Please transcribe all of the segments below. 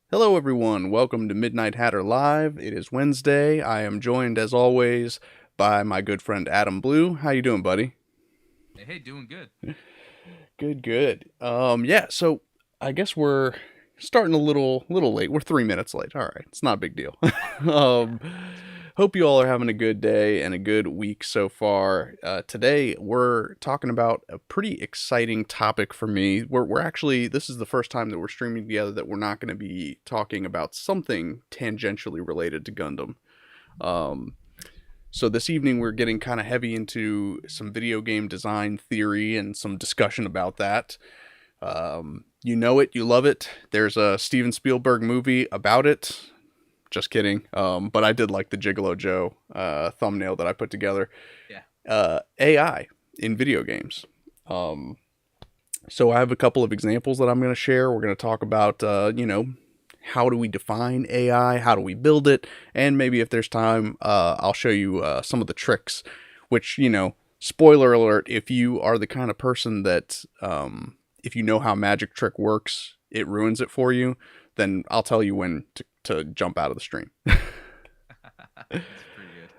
Hello, everyone. Welcome to Midnight Hatter Live. It is Wednesday. I am joined, as always, by my good friend Adam Blue. How you doing, buddy? Hey, doing good. Good, good. Yeah. So I guess we're starting a little late. We're 3 minutes late. All right, it's not a big deal. Yeah. um, Hope you all are having a good day and a good week so far. Today we're talking about a pretty exciting topic for me. We're actually this is the first time that we're streaming together that we're not going to be talking about something tangentially related to Gundam. Um, so this evening we're getting kind of heavy into some video game design theory and some discussion about that. You know it, you love it. There's a Steven Spielberg movie about it. Just kidding. But I did like the Gigolo Joe thumbnail that I put together. Yeah. AI in video games. Um, so I have a couple of examples that I'm going to share. We're going to talk about, how do we define AI? How do we build it? And maybe if there's time, I'll show you some of the tricks, which, spoiler alert, if you are the kind of person that, if you know how magic trick works, it ruins it for you, then I'll tell you when to jump out of the stream. That's pretty good.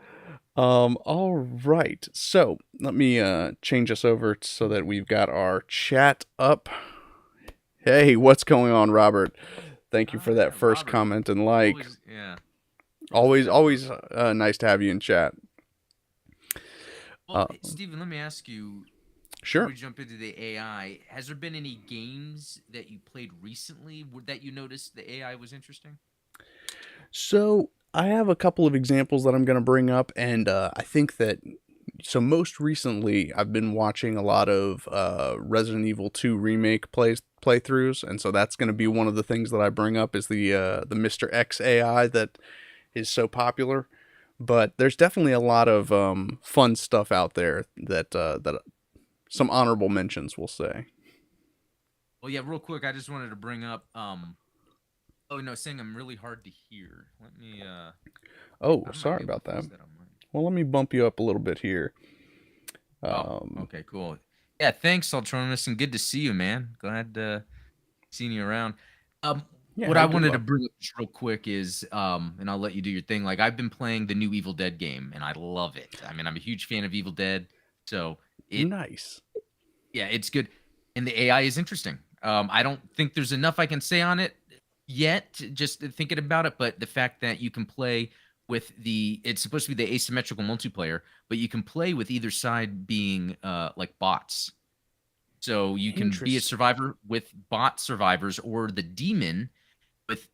All right. So let me change us over so that we've got our chat up. Hey, what's going on, Robert? Thank you for that Yeah, first Robert. comment and like. Always, yeah, always good Always, to have you always around. nice to have you in chat. Well, Uh, hey, Steven, let me ask you before sure. we jump into the AI, has there been any games that you played recently that you noticed the AI was interesting? So I have a couple of examples that I'm going to bring up, and I think that most recently I've been watching a lot of Resident Evil 2 remake playthroughs, and so that's going to be one of the things that I bring up is the Mr. X AI that is so popular. But there's definitely a lot of fun stuff out there that some honorable mentions will say. Well, yeah, real quick, I just wanted to bring up oh no, saying I'm really hard to hear. Let me Oh, I might sorry be able to about that. fix that on mine. Well, let me bump you up a little bit here. Oh, Um, okay, cool. Yeah, thanks, Ultronus, and good to see you, man. Glad seeing you around. Um, yeah, what how I you doing, wanted to bud? bring up just real quick is, and I'll let you do your thing. Like I've been playing the new Evil Dead game, and I love it. I mean, I'm a huge fan of Evil Dead, so it, Nice. yeah, it's good, and the AI is interesting. I don't think there's enough I can say on it yet, just thinking about it, but the fact that you can play with it's supposed to be the asymmetrical multiplayer, but you can play with either side being like bots, so you can be a Interesting. survivor with bot survivors or the demon with,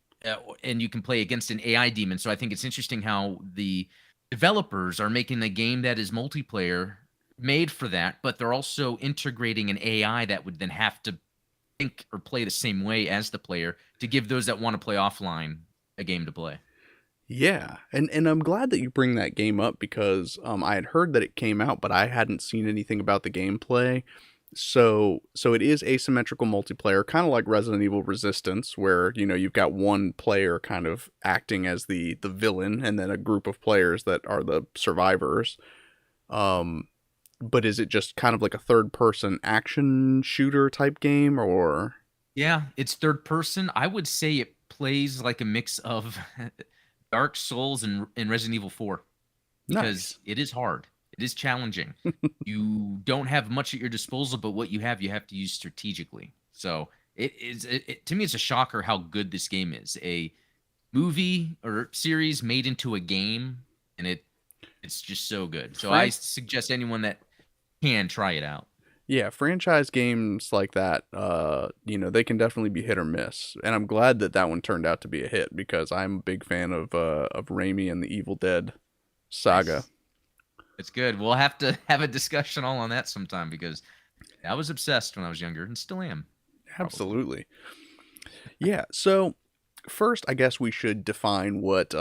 and you can play against an AI demon. So I think it's interesting how the developers are making a game that is multiplayer made for that, but they're also integrating an AI that would then have to think or play the same way as the player to give those that want to play offline a game to play. Yeah, and I'm glad that you bring that game up because I had heard that it came out, but I hadn't seen anything about the gameplay. So it is asymmetrical multiplayer, kind of like Resident Evil Resistance, where you've got one player kind of acting as the villain, and then a group of players that are the survivors. Um, but is it just kind of like a third person action shooter type game, or Yeah, it's third person. I would say it plays like a mix of Dark Souls and Resident Evil 4 because nice? it is hard. It is challenging. You don't have much at your disposal, but what you have to use strategically. So to me, it's a shocker how good this game is. A movie or series made into a game, and it's just so good. So I Fran suggest anyone that can try it out. Yeah, franchise games like that, they can definitely be hit or miss, and I'm glad that that one turned out to be a hit because I'm a big fan of Raimi and the Evil Dead saga. Nice. It's good. We'll have to have a discussion all on that sometime because I was obsessed when I was younger and still am, probably. Absolutely. Yeah. So first, I guess we should define what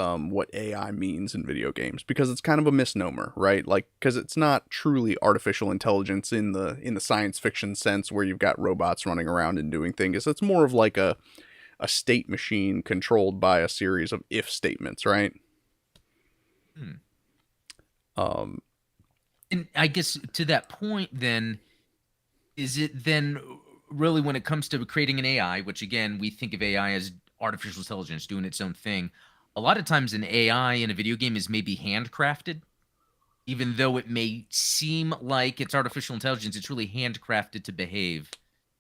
AI means in video games because it's kind of a misnomer, right? Like because it's not truly artificial intelligence in the science fiction sense where you've got robots running around and doing things. It's more of like a state machine controlled by a series of if statements, right? Hmm. Um, And I guess to that point, then, is it then really when it comes to creating an AI, which again, we think of AI as artificial intelligence doing its own thing. A lot of times, an AI in a video game is maybe handcrafted, even though it may seem like it's artificial intelligence. It's really handcrafted to behave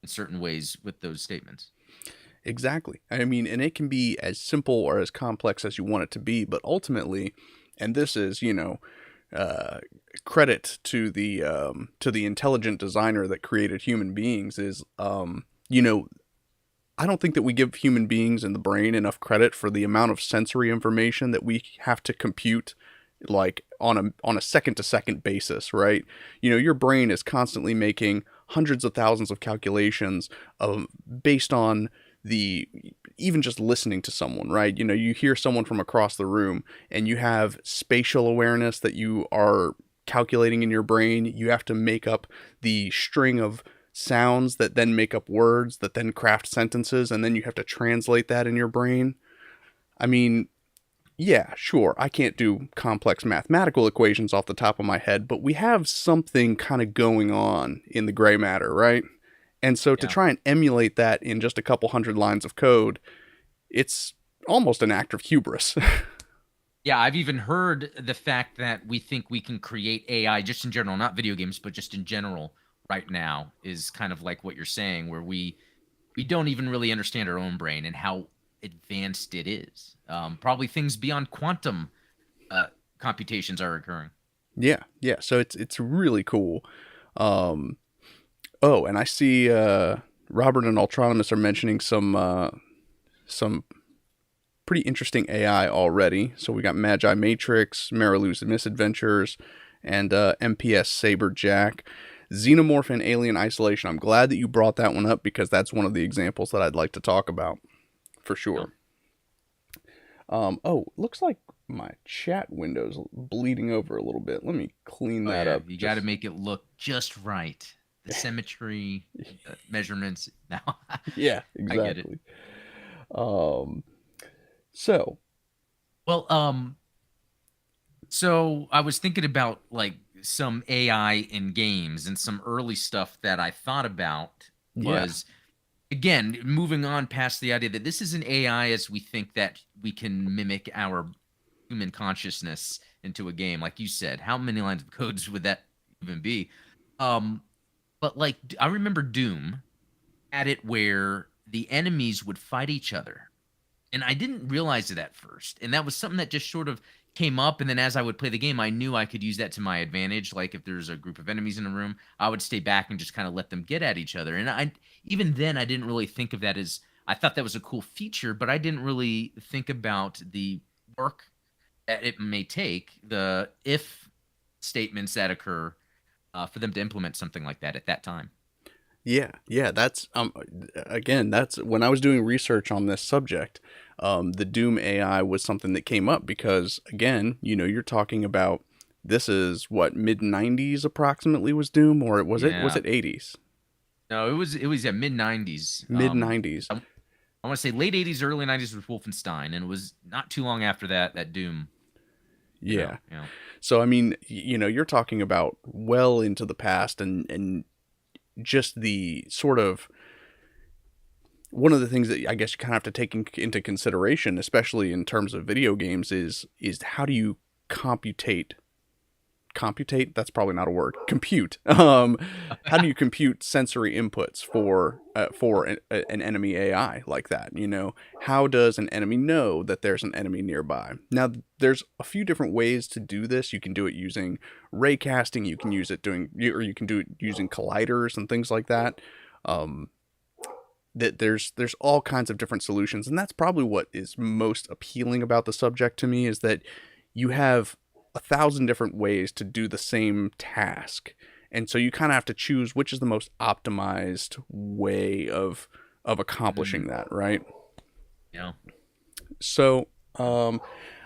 in certain ways with those statements. Exactly. I mean, and it can be as simple or as complex as you want it to be, but ultimately, and this is, uh, credit to the intelligent designer that created human beings is, I don't think that we give human beings in the brain enough credit for the amount of sensory information that we have to compute, like on a second to second basis, right? Your brain is constantly making hundreds of thousands of calculations based on the even just listening to someone, right? You hear someone from across the room and you have spatial awareness that you are calculating in your brain. You have to make up the string of sounds that then make up words that then craft sentences, and then you have to translate that in your brain. I mean, yeah, sure, I can't do complex mathematical equations off the top of my head, but we have something kind of going on in the gray matter, right? And so to Yeah. try and emulate that in just a couple hundred lines of code, it's almost an act of hubris. Yeah, I've even heard the fact that we think we can create AI just in general, not video games, but just in general right now is kind of like what you're saying, where we don't even really understand our own brain and how advanced it is. Probably things beyond quantum uh, computations are occurring. Yeah, yeah. So it's really cool. Um, oh, and I see Robert and Ultronomus are mentioning some pretty interesting AI already. So we got Magi Matrix, Marilu's Misadventures, and MPS Saberjack. Xenomorph and Alien Isolation. I'm glad that you brought that one up because that's one of the examples that I'd like to talk about for Yeah. sure. Looks like my chat window's bleeding over a little bit. Let me clean Oh that yeah, up. you got to make it look just right. The symmetry, measurements. Now Yeah, I get it. exactly. Um, so Well, so I was thinking about like some AI in games, and some early stuff that I thought about yeah, was, again, moving on past the idea that this is an AI as we think that we can mimic our human consciousness into a game. Like you said, how many lines of codes would that even be? Um, but like I remember Doom had it where the enemies would fight each other, and I didn't realize it at first. And that was something that just sort of came up. And then as I would play the game, I knew I could use that to my advantage. Like if there's a group of enemies in a room, I would stay back and just kind of let them get at each other. And I even then I didn't really think of that as, I thought that was a cool feature, but I didn't really think about the work that it may take, the if statements that occur for them to implement something like that at that time. yeah, yeah. That's again, that's when I was doing research on this subject. The Doom AI was something that came up because again, you're talking about this is what mid '90s approximately was Doom, or was Yeah. it '80s? No, it was yeah, mid '90s. Mid '90s. I want to say late '80s, early '90s with Wolfenstein, and it was not too long after that that Doom came Yeah. out. Yeah, So I mean, you're talking about well into the past, and just the sort of one of the things that I guess you kind of have to take into consideration, especially in terms of video games, is how do you computate computate that's probably not a word, compute, how do you compute sensory inputs for an enemy AI like that? How does an enemy know that there's an enemy nearby? Now there's a few different ways to do this. You can do it using ray casting, you can use it doing, or you can do it using colliders and things like that. That there's all kinds of different solutions, and that's probably what is most appealing about the subject to me, is that you have 1,000 different ways to do the same task, and so you kind of have to choose which is the most optimized way of hmm, accomplishing that, right? yeah, So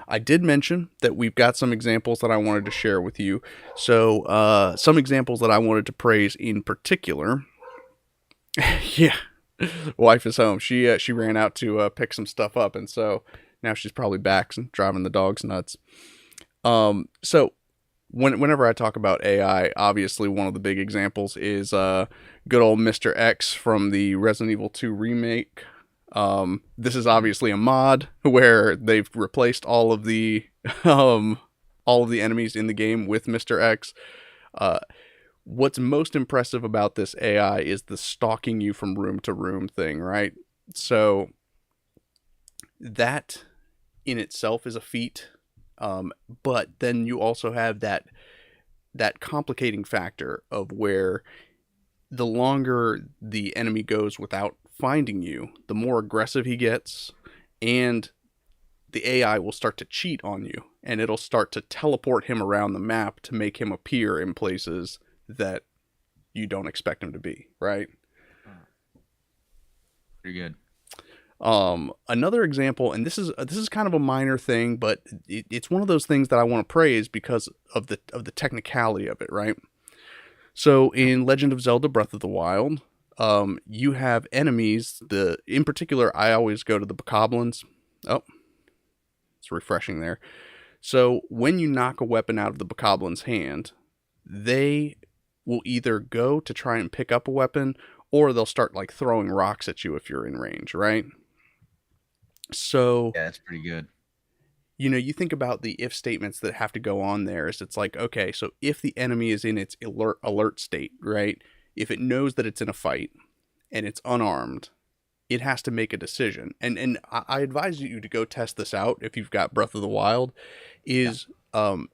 I did mention that we've got some examples that I wanted to share with you. So some examples that I wanted to praise in particular. Yeah, wife is home. She ran out to pick some stuff up, and so now she's probably back and driving the dogs nuts. So whenever I talk about AI, obviously one of the big examples is good old Mr. X from the Resident Evil 2 remake. This is obviously a mod where they've replaced um, all of the enemies in the game with Mr. X. Uh, what's most impressive about this AI is the stalking you from room to room thing, right? So that in itself is a feat. But then you also have that complicating factor of where the longer the enemy goes without finding you, the more aggressive he gets, and the AI will start to cheat on you, and it'll start to teleport him around the map to make him appear in places that you don't expect him to be, right? Pretty good. Another example, and this is kind of a minor thing, but it's one of those things that I want to praise because of the technicality of it, right? So in Legend of Zelda: Breath of the Wild, you have enemies. In particular, I always go to the bokoblins. Oh, it's refreshing there. So when you knock a weapon out of the bokoblin's hand, they will either go to try and pick up a weapon, or they'll start like throwing rocks at you if you're in range, right? So Yeah, that's pretty good. you think about the if statements that have to go on there. Is it's like, okay, so if the enemy is in its alert state, right? If it knows that it's in a fight and it's unarmed, it has to make a decision. And I advise you to go test this out if you've got Breath of the Wild. Yeah. Is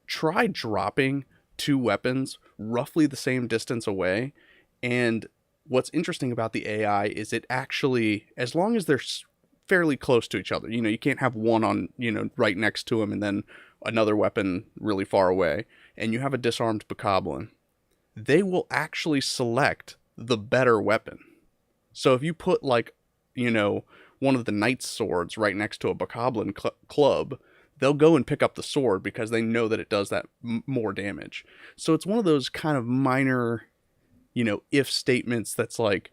try dropping two weapons roughly the same distance away, and what's interesting about the AI is it actually, as long as they're fairly close to each other, you can't have one on, right next to him and then another weapon really far away, and you have a disarmed bokoblin, they will actually select the better weapon. So if you put like, one of the knight's swords right next to a bokoblin club, they'll go and pick up the sword because they know that it does that more damage. So it's one of those kind of minor, if statements that's like,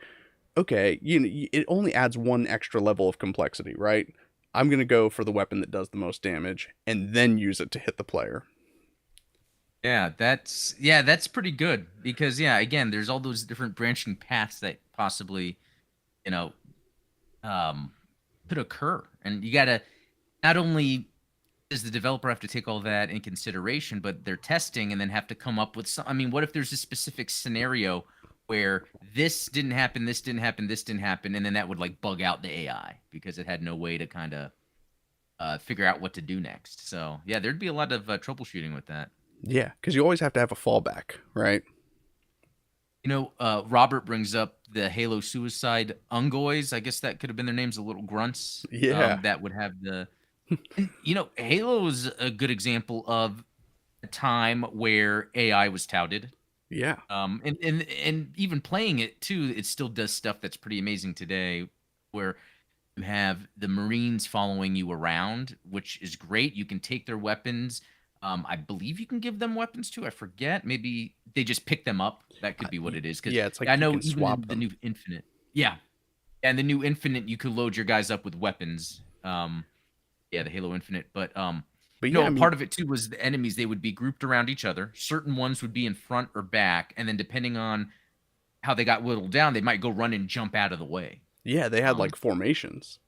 okay, it only adds one extra level of complexity, right? I'm going to go for the weapon that does the most damage and then use it to hit the player. Yeah, that's pretty good because yeah, again, there's all those different branching paths that possibly, you know, um could occur. And you gotta not only does the developer have to take all that in consideration, but they're testing and then have to come up with some. I mean, what if there's a specific scenario where this didn't happen, this didn't happen, this didn't happen, and then that would like bug out the AI because it had no way to kind of figure out what to do next. So yeah, there'd be a lot of troubleshooting with that. Yeah, because you always have to have a fallback, right? Robert brings up the Halo Suicide Ungoys. I guess that could have been their names, the little grunts Yeah, that would have the. And, Halo is a good example of a time where AI was touted. yeah, And even playing it too, it still does stuff that's pretty amazing today, where you have the Marines following you around, which is great. You can take their weapons. I believe you can give them weapons too. I forget. Maybe they just pick them up. That could be what it is. Because yeah. It's like I you know can even in swap the them. new Infinite, yeah, and the new Infinite, you could load your guys up with weapons. Yeah, the Halo Infinite, but But yeah, I a mean, part of it too was the enemies. They would be grouped around each other. Certain ones would be in front or back, and then depending on how they got whittled down, they might go run and jump out of the way. yeah, they had Um, like formations.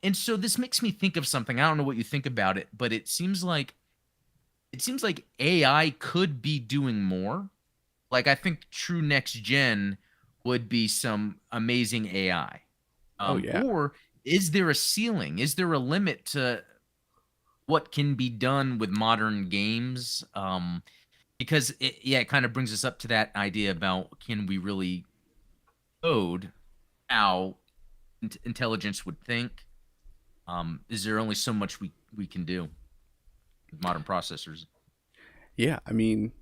and so this makes me think of something. I don't know what you think about it, but it seems like AI could be doing more. Like I think true next gen would be some amazing AI. Oh yeah, Or is there a ceiling? Is there a limit to what can be done with modern games? Because it kind of brings us up to that idea about can we really code how intelligence would think? Is there only so much we can do with modern processors? yeah. I mean,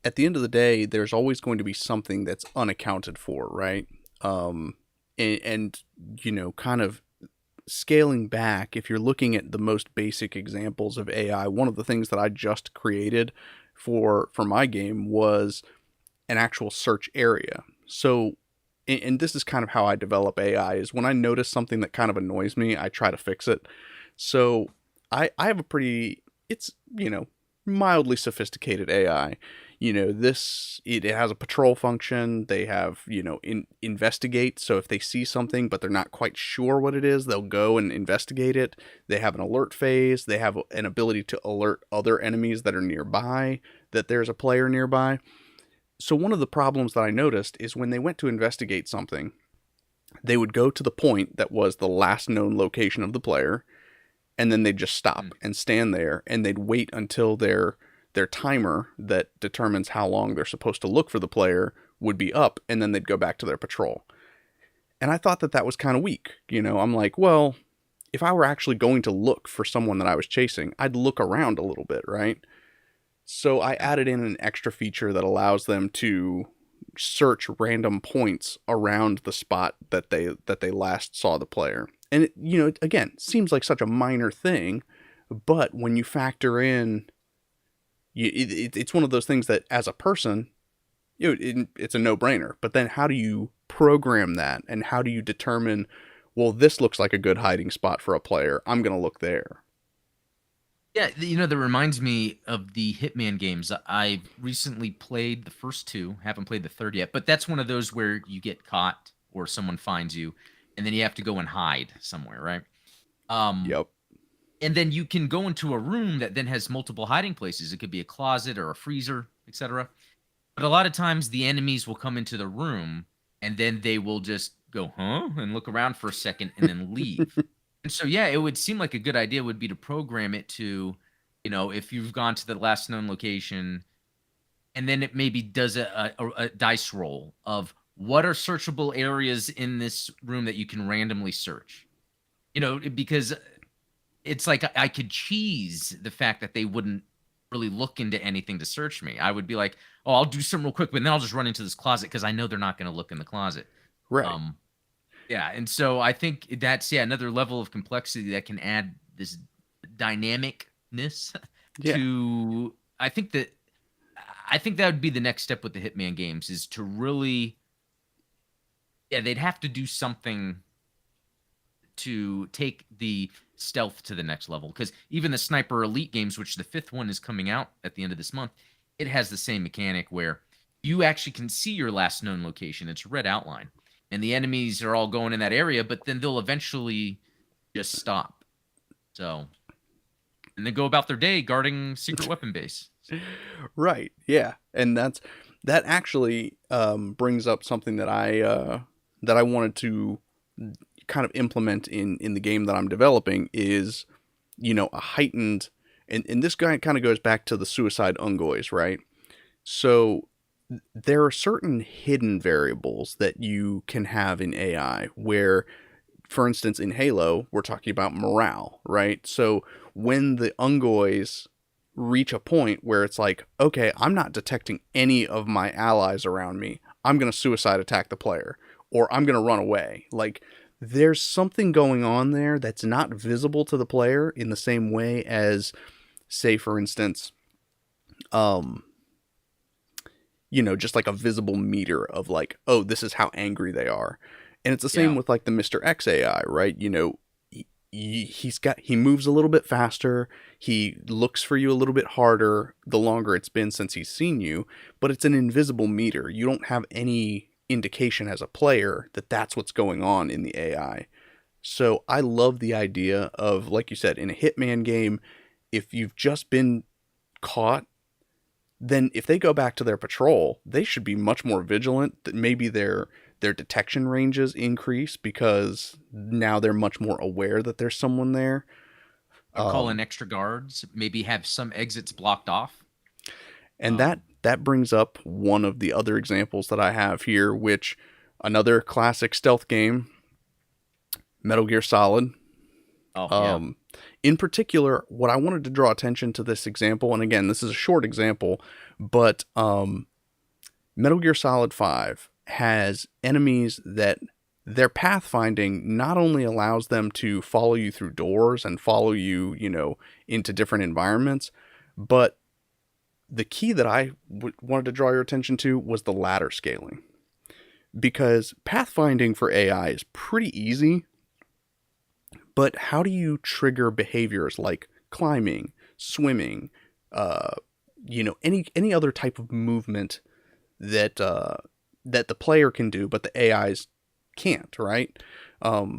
at the end of the day, there's always going to be something that's unaccounted for, right? Um, and kind of scaling back, if you're looking at the most basic examples of AI, one of the things that I just created for my game was an actual search area. So, and this is kind of how I develop AI is when I notice something that kind of annoys me, I try to fix it. So, I have a pretty, it's, mildly sophisticated AI. it has a patrol function. They have, investigate. So if they see something but they're not quite sure what it is, they'll go and investigate it. They have an alert phase. They have an ability to alert other enemies that are nearby that there's a player nearby. So one of the problems that I noticed is when they went to investigate something, they would go to the point that was the last known location of the player, and then they'd just stop and stand there, and they'd wait until their timer that determines how long they're supposed to look for the player would be up, and then they'd go back to their patrol. And I thought that that was kind of weak. I'm like, well, if I were actually going to look for someone that I was chasing, I'd look around a little bit, right? So I added in an extra feature that allows them to search random points around the spot that they last saw the player. And it again, seems like such a minor thing, but when you factor in, it's one of those things that as a person, it's a no-brainer. But then how do you program that, and how do you determine, well, this looks like a good hiding spot for a player, I'm going to look there? Yeah, that reminds me of the Hitman games. I recently played the first two, haven't played the third yet, but that's one of those where you get caught or someone finds you, and then you have to go and hide somewhere, right? Um, Yep. and then you can go into a room that then has multiple hiding places. It could be a closet or a freezer, etc. But a lot of times the enemies will come into the room and then they will just go, huh? And look around for a second and then leave. And so, yeah, it would seem like a good idea would be to program it to, if you've gone to the last known location, and then it maybe does a dice roll of what are searchable areas in this room that you can randomly search. Because it's like I could cheese the fact that they wouldn't really look into anything to search me. I would be like, oh, I'll do something real quick, but then I'll just run into this closet because I know they're not going to look in the closet. Right. Um, yeah, and so I think that's another level of complexity that can add this dynamicness Yeah. to. I think that would be the next step with the Hitman games is to really, yeah, they'd have to do something to take the stealth to the next level, because even the Sniper Elite games, which the fifth one is coming out at the end of this month, it has the same mechanic where you actually can see your last known location. It's a red outline, and the enemies are all going in that area, but then they'll eventually just stop. So, and then go about their day guarding secret weapon base. Right. Yeah. And that actually brings up something that I wanted to kind of implement in the game that I'm developing is, a heightened, and this guy kind of goes back to the suicide Ungoys, right? So there are certain hidden variables that you can have in AI where, for instance, in Halo, we're talking about morale, right? So when the Ungoys reach a point where it's like, okay, I'm not detecting any of my allies around me, I'm going to suicide attack the player, or I'm going to run away. Like, there's something going on there that's not visible to the player in the same way as, say, for instance, um, just like a visible meter of like, oh, this is how angry they are. And it's the same Yeah. with like the Mr. X AI, right? He moves a little bit faster. He looks for you a little bit harder the longer it's been since he's seen you, but it's an invisible meter. You don't have any indication as a player that that's what's going on in the AI. So I love the idea of, like you said, in a Hitman game, if you've just been caught, then if they go back to their patrol, they should be much more vigilant. That maybe their detection ranges increase because now they're much more aware that there's someone there. Or call in Um, extra guards, maybe have some exits blocked off. and that Um, that brings up one of the other examples that I have here, which another classic stealth game, Metal Gear Solid. oh yeah. Um, in particular, what I wanted to draw attention to this example, and again, this is a short example, but Metal Gear Solid 5 has enemies that their pathfinding not only allows them to follow you through doors and follow you, into different environments, but the key that I wanted to draw your attention to was the ladder scaling. Because pathfinding for AI is pretty easy, but how do you trigger behaviors like climbing, swimming, uh, any other type of movement that that the player can do, but the AIs can't, right?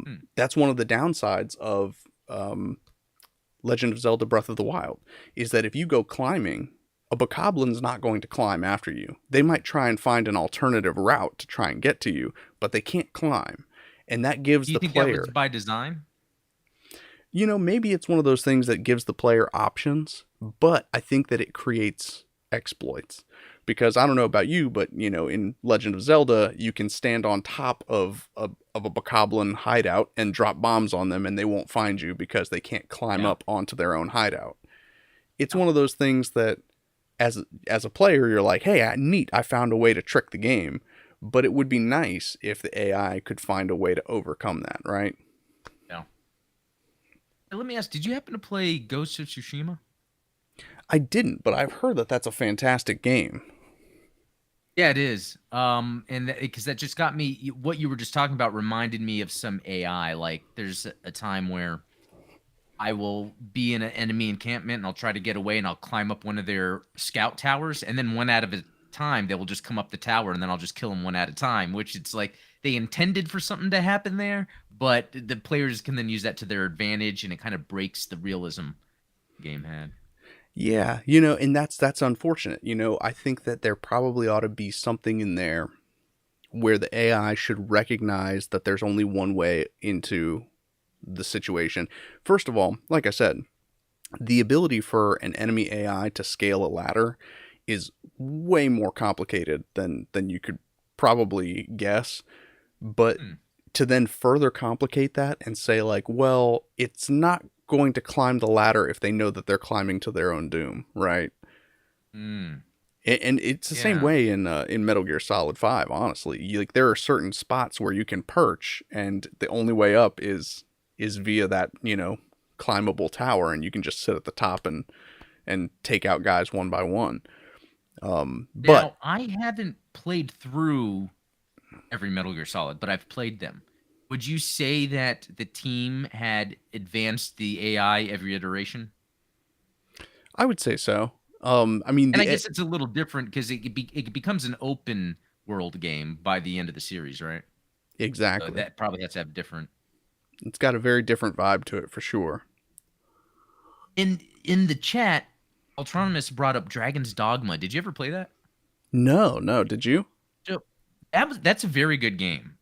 Hmm. That's one of the downsides of Legend of Zelda Breath of the Wild, is that if you go climbing, a Bokoblin's not going to climb after you. They might try and find an alternative route to try and get to you, but they can't climb. And that gives Do you the think that was player, by design? maybe it's one of those things that gives the player options, but I think that it creates exploits. Because I don't know about you, but in Legend of Zelda, you can stand on top of a Bokoblin hideout and drop bombs on them, and they won't find you because they can't climb Yeah. up onto their own hideout. It's Yeah. one of those things that, as a player, you're like, hey, neat, I found a way to trick the game. But it would be nice if the AI could find a way to overcome that, right? Yeah. Hey, let me ask, did you happen to play Ghost of Tsushima? I didn't, but I've heard that that's a fantastic game. Yeah, it is. And because that just got me, what you were just talking about reminded me of some AI. Like, there's a time where I will be in an enemy encampment and I'll try to get away and I'll climb up one of their scout towers, and then one out of a time they will just come up the tower and then I'll just kill them one at a time. Which it's like they intended for something to happen there, but the players can then use that to their advantage, and it kind of breaks the realism the game had. Yeah, and that's unfortunate. I think that there probably ought to be something in there where the AI should recognize that there's only one way into the situation. First of all, like I said, the ability for an enemy AI to scale a ladder is way more complicated than you could probably guess. But Hmm. to then further complicate that and say, like, well, it's not going to climb the ladder if they know that they're climbing to their own doom, right? Hmm. And it's the same Yeah. way in Metal Gear Solid 5, honestly. Like, there are certain spots where you can perch, and the only way up is via that, climbable tower, and you can just sit at the top and take out guys one by one. But Now, I haven't played through every Metal Gear Solid, but I've played them. Would you say that the team had advanced the AI every iteration? I would say so. I mean, And I guess it's a little different because it becomes an open world game by the end of the series, right? So exactly. that probably has to have different. It's got a very different vibe to it for sure. In the chat, Ultronymous brought up Dragon's Dogma. Did you ever play that? No, no, did you? So that's a very good game.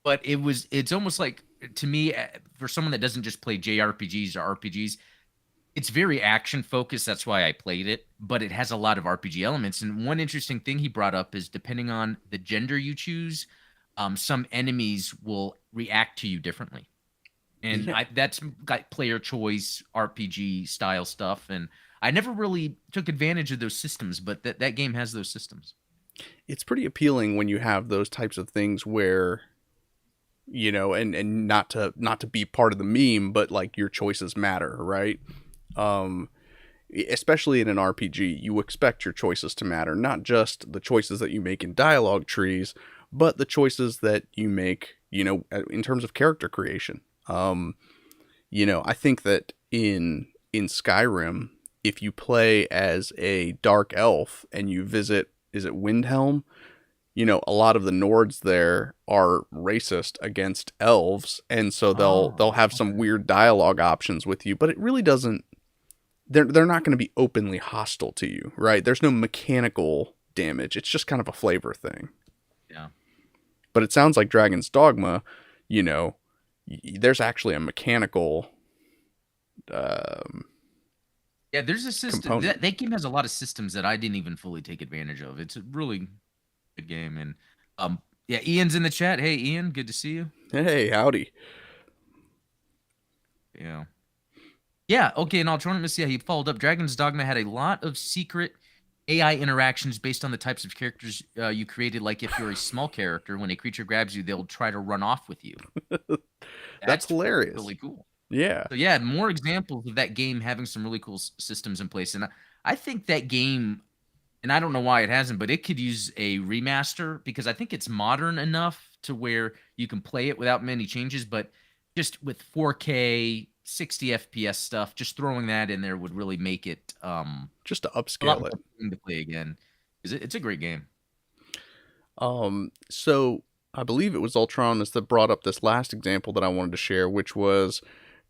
But it's almost like, to me, for someone that doesn't just play JRPGs or RPGs, it's very action focused. That's why I played it, but it has a lot of RPG elements. And one interesting thing he brought up is, depending on the gender you choose, some enemies will react to you differently. And Yeah. that's got player choice RPG style stuff. And I never really took advantage of those systems, but that game has those systems. It's pretty appealing when you have those types of things where, and not to be part of the meme, but like your choices matter, right? Um Especially in an RPG, you expect your choices to matter, not just the choices that you make in dialogue trees, but the choices that you make, in terms of character creation. I think that in Skyrim, if you play as a dark elf and you visit, is it Windhelm? A lot of the Nords there are racist against elves, and so they'll Oh, have some okay. weird dialogue options with you, but it really doesn't, they're not going to be openly hostile to you, right? There's no mechanical damage. It's just kind of a flavor thing. Yeah. But it sounds like Dragon's Dogma, you know, there's actually a mechanical um, Yeah, there's a system component. that game has a lot of systems that I didn't even fully take advantage of. It's a really good game. And yeah, Ian's in the chat. Hey Ian, good to see you. Hey, howdy. Yeah. Yeah, okay, and Autonomous, yeah, he followed up. Dragon's Dogma had a lot of secret AI interactions based on the types of characters you created. Like, if you're a small character, when a creature grabs you, they'll try to run off with you. That's That's hilarious. really cool. Yeah. So yeah, more examples of that game having some really cool systems in place. And I think that game, and I don't know why it hasn't, but it could use a remaster, because I think it's modern enough to where you can play it without many changes. But just with 4K 60 FPS stuff, just throwing that in there would really make it just to a lot upscale it. more fun to play again. 'Cause it's a great game. So I believe it was Ultronus that brought up this last example that I wanted to share, which was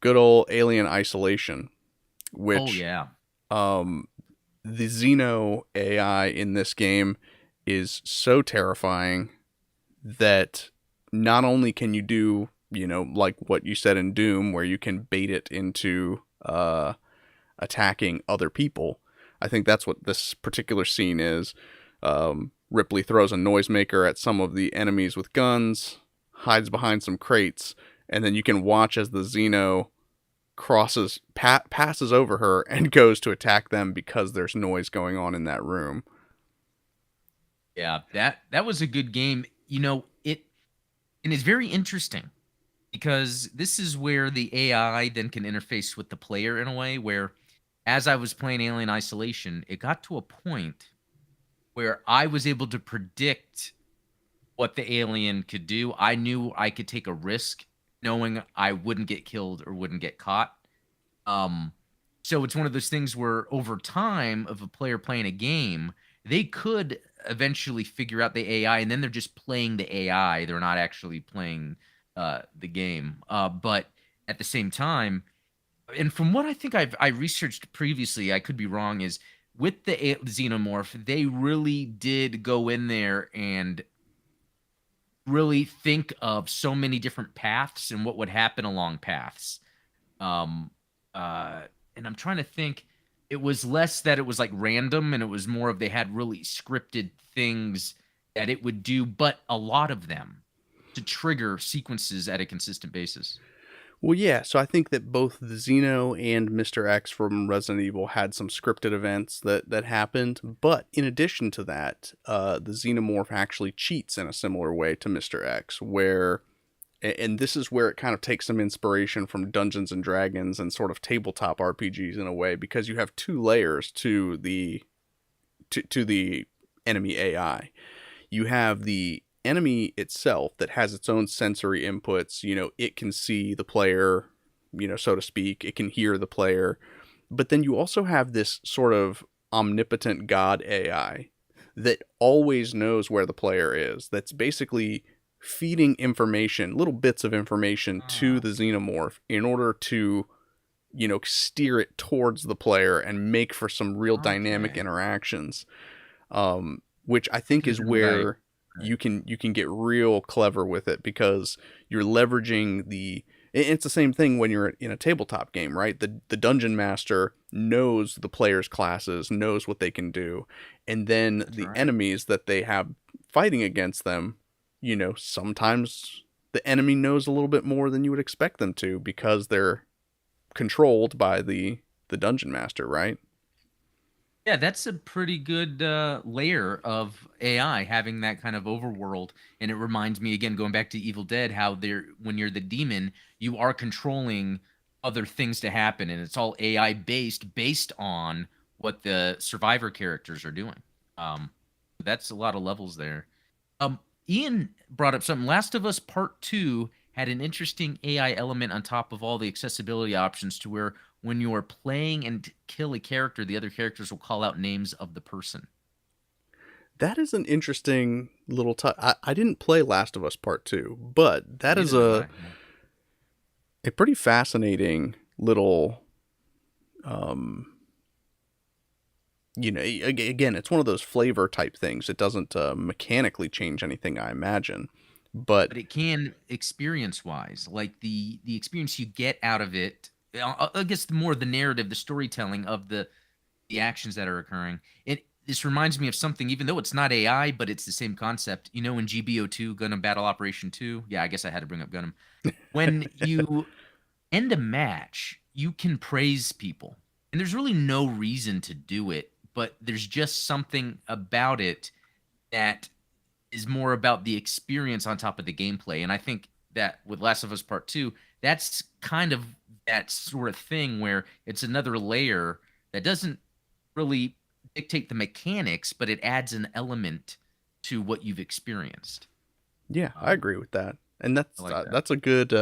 good old Alien Isolation, Oh which yeah. um, the Xeno AI in this game is so terrifying that not only can you do, like what you said in Doom, where you can bait it into attacking other people. I think that's what this particular scene is. Ripley throws a noisemaker at some of the enemies with guns, hides behind some crates, and then you can watch as the Xeno passes over her and goes to attack them because there's noise going on in that room. Yeah, that was a good game. And it's very interesting because this is where the AI then can interface with the player in a way where, as I was playing Alien Isolation, it got to a point where I was able to predict what the alien could do. I knew I could take a risk knowing I wouldn't get killed or wouldn't get caught. Um, so it's one of those things where over time of a player playing a game, they could eventually figure out the AI, and then they're just playing the AI. They're not actually playing the game. But at the same time, and from what I think I researched previously, I could be wrong, is with the xenomorph, they really did go in there and really think of so many different paths and what would happen along paths. Um, and I'm trying to think. It was less that it was like random, and it was more of they had really scripted things that it would do, but a lot of them to trigger sequences at a consistent basis. Well, yeah, so I think that both the Xeno and Mr. X from Resident Evil had some scripted events that happened, but in addition to that, the Xenomorph actually cheats in a similar way to Mr. X, where, and this is where it kind of takes some inspiration from Dungeons and Dragons and sort of tabletop RPGs in a way, because you have two layers to the enemy AI. You have the enemy itself that has its own sensory inputs. It can see the player, so to speak. It can hear the player. But then you also have this sort of omnipotent god AI that always knows where the player is. That's basically feeding information, little bits of information to Ah, the xenomorph in order to, steer it towards the player and make for some real dynamic okay. interactions. Which I I think is didn't know that. where you can get real clever with it, because you're leveraging it's the same thing when you're in a tabletop game, right? The dungeon master knows the player's classes, knows what they can do, and then That's the right. enemies that they have fighting against them, sometimes the enemy knows a little bit more than you would expect them to, because they're controlled by the dungeon master, right? Yeah, that's a pretty good layer of AI having that kind of overworld, and it reminds me again, going back to Evil Dead, how there when you're the demon, you are controlling other things to happen, and it's all AI based on what the survivor characters are doing. Um, that's a lot of levels there. Um, Ian brought up something. Last of Us Part 2 had an interesting AI element on top of all the accessibility options to where when you are playing and kill a character, the other characters will call out names of the person. That is an interesting little I didn't play Last of Us Part 2, but that is Neither did I. Yeah. a pretty fascinating little, um, again, it's one of those flavor type things. It doesn't mechanically change anything, I imagine. But But it can experience wise, like the experience you get out of it. I guess the more the narrative, the storytelling of the actions that are occurring. This reminds me of something, even though it's not AI, but it's the same concept. In GBO2, Gundam Battle Operation 2. Yeah, I guess I had to bring up Gundam. When you end a match, you can praise people. And there's really no reason to do it, but there's just something about it that is more about the experience on top of the gameplay. And I think that with Last of Us Part 2, that's kind of that sort of thing where it's another layer that doesn't really dictate the mechanics, but it adds an element to what you've experienced. yeah, I Um, agree with that. And I that's like that. that's a good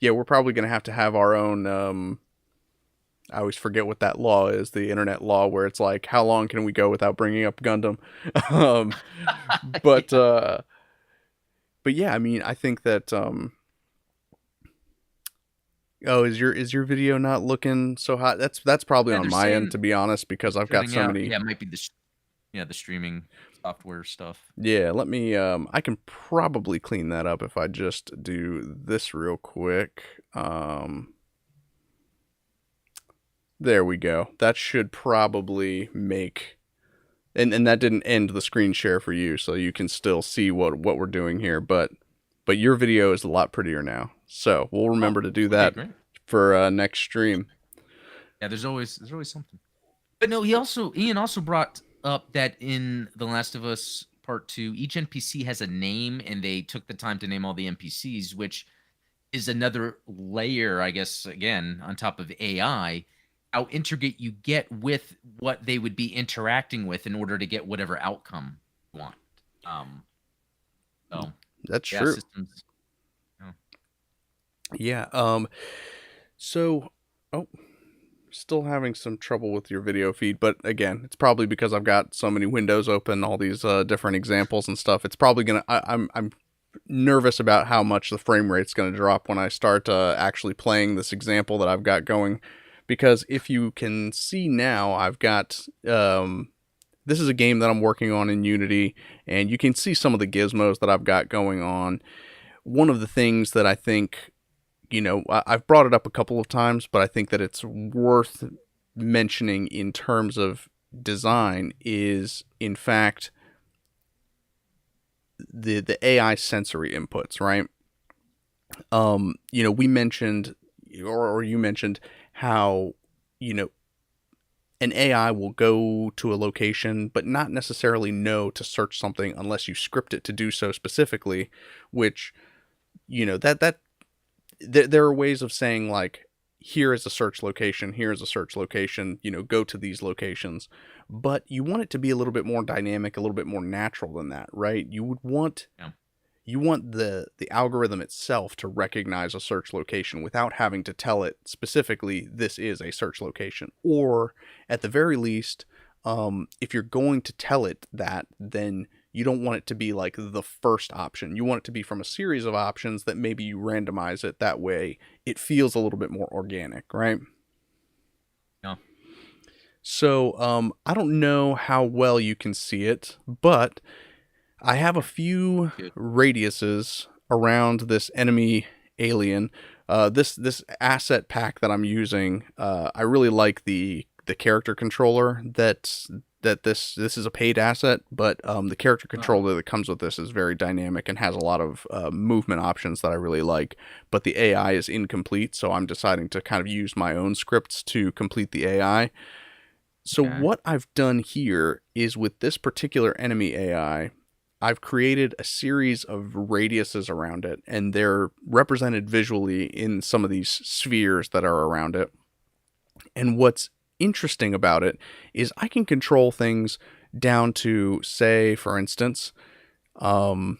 Yeah, we're probably going to have our own. I always forget what that law is, the internet law, where it's like, how long can we go without bringing up Gundam? um, but Yeah. uh, but yeah, I mean, I think that. Oh, is your video not looking so hot? That's probably Yeah, on they're my end, saying to be honest, because I've got shutting so out. many. Yeah, it might be the streaming software stuff. Yeah, let me. I can probably clean that up if I just do this real quick. There we go. That should probably make. And that didn't end the screen share for you, so you can still see what we're doing here. But your video is a lot prettier now, so we'll Oh, remember to do okay, that great. for next stream. Yeah, there's always something. But no, Ian also brought up that in The Last of Us Part 2, each NPC has a name and they took the time to name all the NPCs, which is another layer, I guess, again, on top of AI, how intricate you get with what they would be interacting with in order to get whatever outcome you want. Um, so That's yeah, true. systems. Oh, Yeah. So, oh, still having some trouble with your video feed, but again, it's probably because I've got so many windows open, all these different examples and stuff. It's probably gonna. I'm nervous about how much the frame rate's gonna drop when I start actually playing this example that I've got going, because if you can see now, I've got this is a game that I'm working on in Unity, and you can see some of the gizmos that I've got going on. One of the things that I think, I've brought it up a couple of times, but I think that it's worth mentioning in terms of design is, in fact, the AI sensory inputs, right? We mentioned, or you mentioned how, you know, an AI will go to a location, but not necessarily know to search something unless you script it to do so specifically, which, there are ways of saying, like, here is a search location, here is a search location, go to these locations. But you want it to be a little bit more dynamic, a little bit more natural than that, right? yeah. You want the algorithm itself to recognize a search location without having to tell it specifically this is a search location. Or at the very least, if you're going to tell it that, then you don't want it to be like the first option. You want it to be from a series of options that maybe you randomize it. That way it feels a little bit more organic, right? Yeah. So I don't know how well you can see it, but I have a few Good. radiuses around this enemy alien. This asset pack that I'm using, I really like the character controller that this is a paid asset, but the character Oh, controller that comes with this is very dynamic and has a lot of movement options that I really like. But the AI is incomplete, so I'm deciding to kind of use my own scripts to complete the AI. So okay. what I've done here is, with this particular enemy AI, I've created a series of radiuses around it, and they're represented visually in some of these spheres that are around it. And what's interesting about it is I can control things down to, say, for instance, um,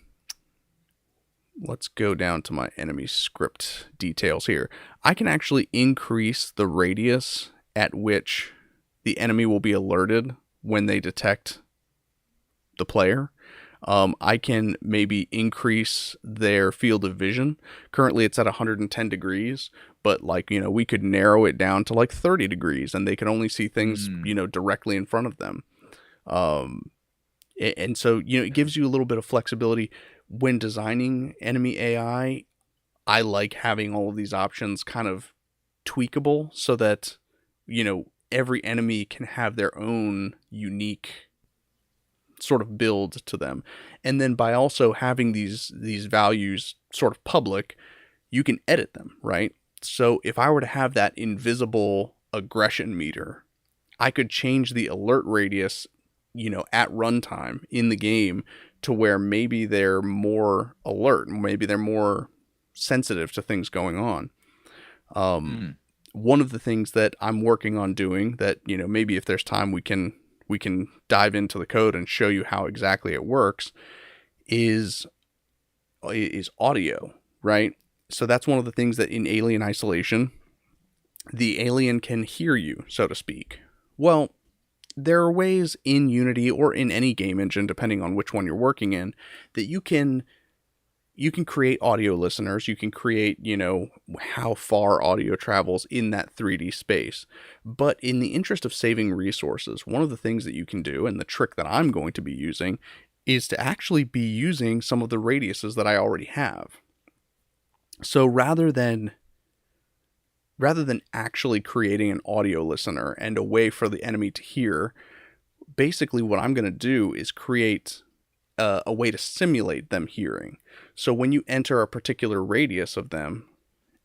let's go down to my enemy script details here. I can actually increase the radius at which the enemy will be alerted when they detect the player. I can maybe increase their field of vision. Currently, it's at 110 degrees, but, like, we could narrow it down to like 30 degrees, and they can only see things, Mm, directly in front of them. Um, and so, it yeah. gives you a little bit of flexibility when designing enemy AI. I like having all of these options kind of tweakable so that, every enemy can have their own unique sort of build to them. And then by also having these values sort of public, you can edit them, right? So if I were to have that invisible aggression meter, I could change the alert radius, at runtime in the game, to where maybe they're more alert, maybe they're more sensitive to things going on. Um, Mm, One of the things that I'm working on doing, that, maybe if there's time we can dive into the code and show you how exactly it works, is audio, right? So that's one of the things that in Alien Isolation, the alien can hear you, so to speak. Well, there are ways in Unity or in any game engine, depending on which one you're working in, that you can create audio listeners. You can create, how far audio travels in that 3D space. But in the interest of saving resources, one of the things that you can do, and the trick that I'm going to be using, is to actually be using some of the radiuses that I already have. So rather than actually creating an audio listener and a way for the enemy to hear, basically what I'm going to do is create a way to simulate them hearing. So when you enter a particular radius of them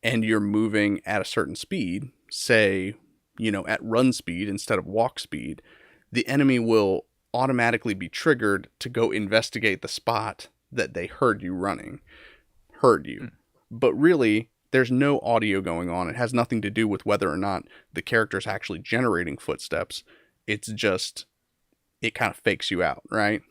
and you're moving at a certain speed, say, at run speed instead of walk speed, the enemy will automatically be triggered to go investigate the spot that they heard you running. Heard you. But really, there's no audio going on. It has nothing to do with whether or not the character's actually generating footsteps. It's just, it kind of fakes you out, right?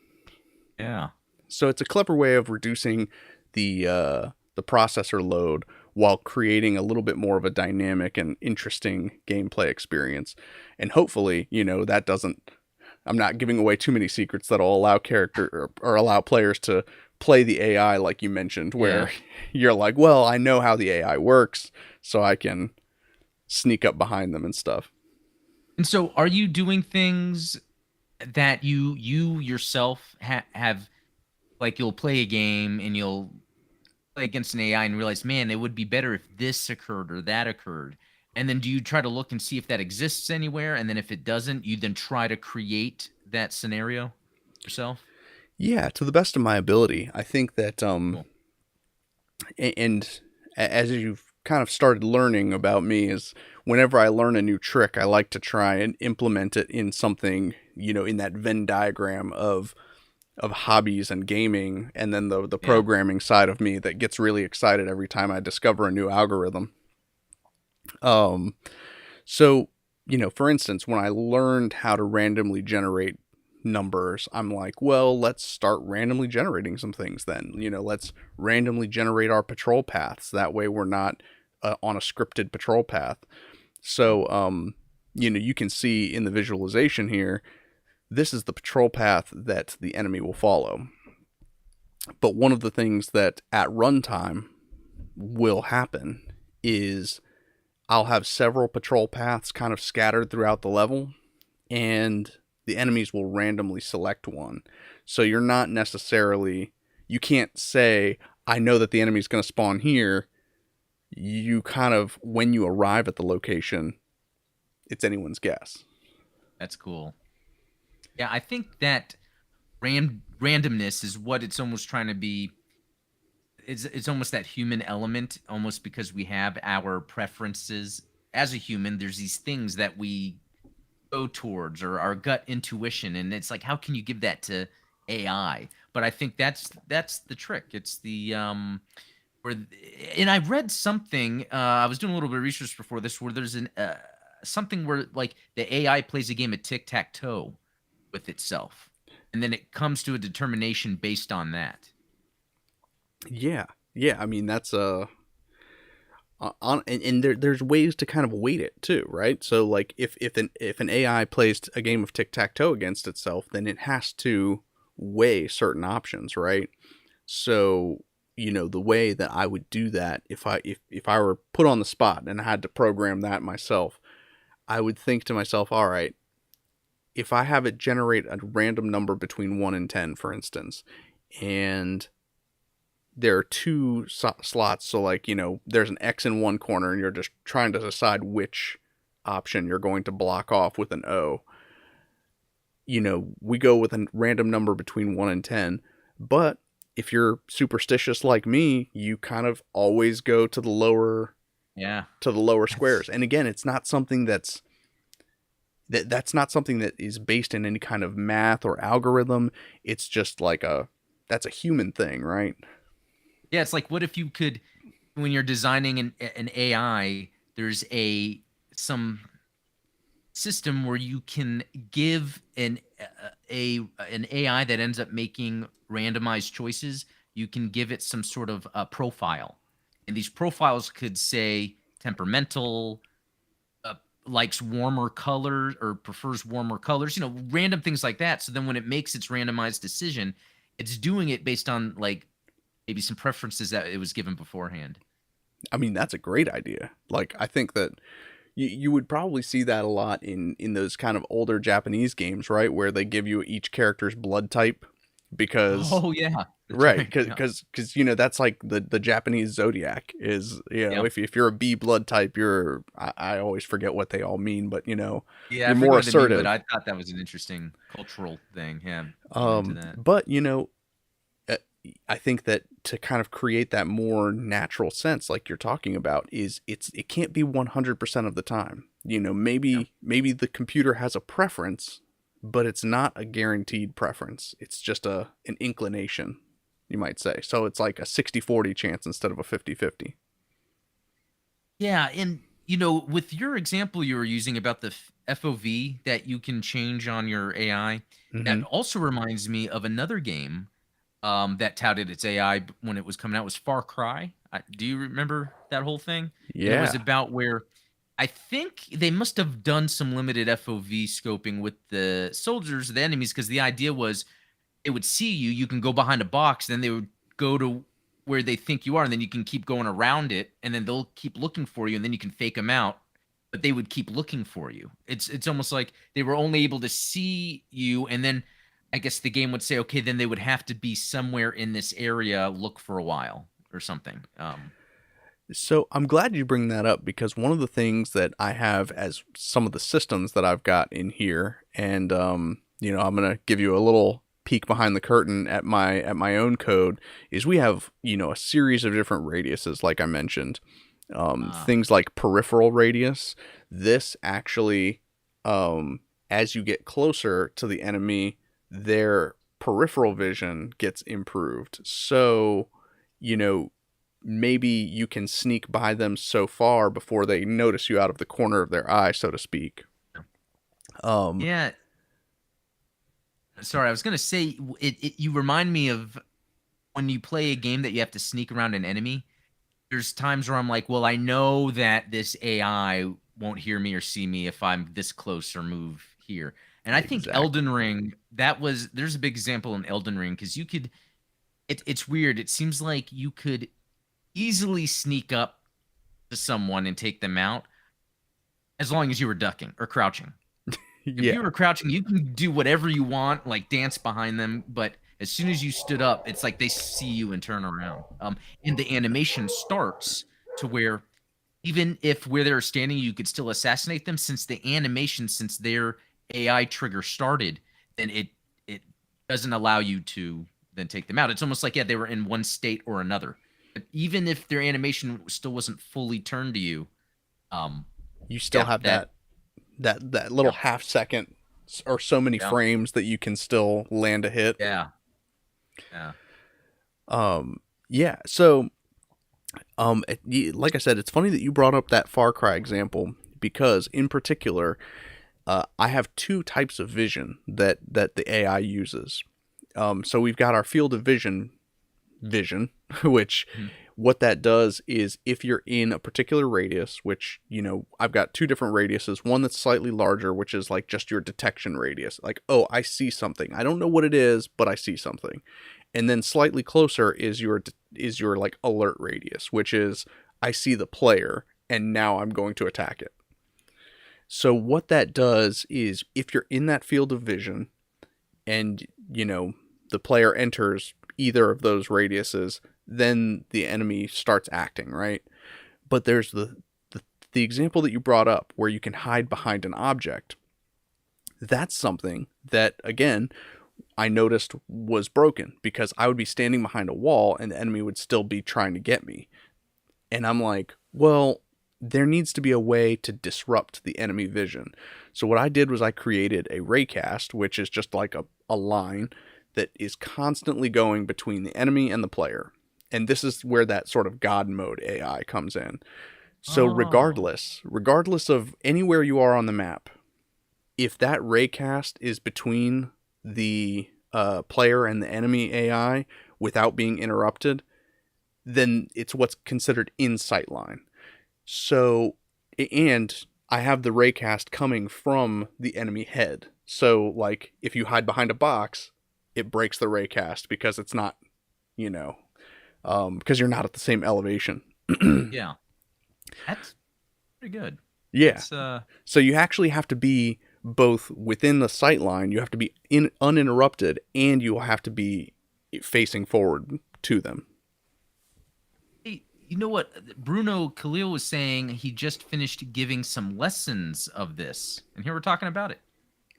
Yeah. So it's a clever way of reducing the processor load while creating a little bit more of a dynamic and interesting gameplay experience. And hopefully, that doesn't, I'm not giving away too many secrets that'll allow or allow players to play the AI like you mentioned, where you're like, well, I know how the AI works, so I can sneak up behind them and stuff. And so, are you doing things that you yourself have, like you'll play a game and you'll play against an AI and realize, man, it would be better if this occurred or that occurred. And then do you try to look and see if that exists anywhere? And then if it doesn't, you then try to create that scenario yourself? Yeah, to the best of my ability. I think that Cool. and as you've kind of started learning about me, is whenever I learn a new trick, I like to try and implement it in something, in that Venn diagram of hobbies and gaming, and then the Yeah. programming side of me that gets really excited every time I discover a new algorithm. Um, so, for instance, when I learned how to randomly generate numbers, I'm like, well, let's start randomly generating some things then. Let's randomly generate our patrol paths. That way we're not on a scripted patrol path. So, you can see in the visualization here, this is the patrol path that the enemy will follow. But one of the things that at runtime will happen is I'll have several patrol paths kind of scattered throughout the level, and the enemies will randomly select one. So you're not necessarily, you can't say, I know that the enemy's going to spawn here. You kind of, when you arrive at the location, it's anyone's guess. That's cool. Yeah, I think that randomness is what it's almost trying to be. It's almost that human element, almost because we have our preferences as a human. There's these things that we go towards, or our gut intuition, and it's like, how can you give that to AI? But I think that's the trick. It's the where, and I read something. I was doing a little bit of research before this, where there's an something where like the AI plays a game of tic tac toe with itself, and then it comes to a determination based on that. Yeah. Yeah. I mean, that's on and there's ways to kind of weight it too, right? So like if an AI plays a game of tic tac toe against itself, then it has to weigh certain options, right? So the way that I would do that, if I were put on the spot and I had to program that myself, I would think to myself, all right, if I have it generate a random number between 1 and 10, for instance, and there are two slots, so like, there's an X in one corner and you're just trying to decide which option you're going to block off with an O. We go with a random number between 1 and 10, but if you're superstitious like me, you kind of always go to the lower Yeah, squares. And again, it's not something that's not something that is based in any kind of math or algorithm. It's just like that's a human thing, right? yeah. It's like, what if you could, when you're designing an AI, there's some system where you can give an AI that ends up making randomized choices. You can give it some sort of profile, And these profiles could say temperamental, likes warmer colors or prefers warmer colors, random things like that. So then when it makes its randomized decision, it's doing it based on like maybe some preferences that it was given beforehand. I mean, that's a great idea. Like, I think that you would probably see that a lot in those kind of older Japanese games, right? Where they give you each character's blood type because Oh yeah, that's right, right. Yeah, because that's like the Japanese zodiac is, yeah, if you're a B blood type, I always forget what they all mean, but yeah. I you're forget more what they mean, but assertive. I thought that was an interesting cultural thing. Yeah, looking into that. But uh, I think that to kind of create that more natural sense, like you're talking about, it can't be 100% of the time. Yeah. Maybe the computer has a preference, but it's not a guaranteed preference. It's just an inclination, you might say. So it's like a 60-40 chance instead of a 50-50. Yeah, and with your example you were using about the FOV that you can change on your AI, that Mm-hmm. also reminds me of another game that touted its AI when it was coming out was Far Cry. Do you remember that whole thing? And it was Yeah. about where I think they must have done some limited FOV scoping with the soldiers, the enemies, because the idea was it would see you, you can go behind a box, then they would go to where they think you are, and then you can keep going around it, and then they'll keep looking for you, and then you can fake them out, but they would keep looking for you. It's almost like they were only able to see you, and then I guess the game would say, okay, then they would have to be somewhere in this area, look for a while or something. So I'm glad you bring that up because one of the things that I have as some of the systems that I've got in here, and I'm gonna give you a little peek behind the curtain at my own code, is we have a series of different radiuses, like I mentioned, Uh, things like peripheral radius. This actually, as you get closer to the enemy, their peripheral vision gets improved. So, you know, maybe you can sneak by them so far before they notice you out of the corner of their eye, so to speak. Um, yeah. Sorry, I was gonna say you remind me of when you play a game that you have to sneak around an enemy. There's times where I'm like, well, I know that this AI won't hear me or see me if I'm this close or move here. And I think Elden exactly. Ring, there's a big example in Elden Ring because you could, it's weird. It seems like you could easily sneak up to someone and take them out as long as you were ducking or crouching. If you Yeah. were crouching, you can do whatever you want, like dance behind them. But as soon as you stood up, it's like they see you and turn around. And the animation starts to where even if where they're standing, you could still assassinate them since the animation, since their AI trigger started, then it doesn't allow you to then take them out. It's almost like, yeah, they were in one state or another. But even if their animation still wasn't fully turned to you, um, You still yeah, have that little yeah, half second or so many yeah, frames that you can still land a hit. yeah, yeah. Yeah. So like I said, it's funny that you brought up that Far Cry example because in particular, I have two types of vision that the AI uses. So we've got our field of vision, which Mhm. what that does is if you're in a particular radius, which, I've got two different radiuses, one that's slightly larger, which is like just your detection radius. Like, oh, I see something. I don't know what it is, but I see something. And then slightly closer is your like alert radius, which is I see the player and now I'm going to attack it. So what that does is if you're in that field of vision and the player enters either of those radiuses, then the enemy starts acting, right? But there's the example that you brought up where you can hide behind an object. That's something that again I noticed was broken because I would be standing behind a wall and the enemy would still be trying to get me. And I'm like, well, there needs to be a way to disrupt the enemy vision. So what I did was I created a raycast, which is just like a line that is constantly going between the enemy and the player. And this is where that sort of God mode AI comes in. So Oh, regardless of anywhere you are on the map, if that raycast is between the player and the enemy AI without being interrupted, then it's what's considered in sightline. So, and I have the raycast coming from the enemy head. So, like, if you hide behind a box, it breaks the raycast because it's not, you know, because you're not at the same elevation. Yeah, that's pretty good. Yeah. That's So you actually have to be both within the sight line, you have to be uninterrupted, and you will have to be facing forward to them. Hey, you know what? Bruno Khalil was saying he just finished giving some lessons of this, and here we're talking about it.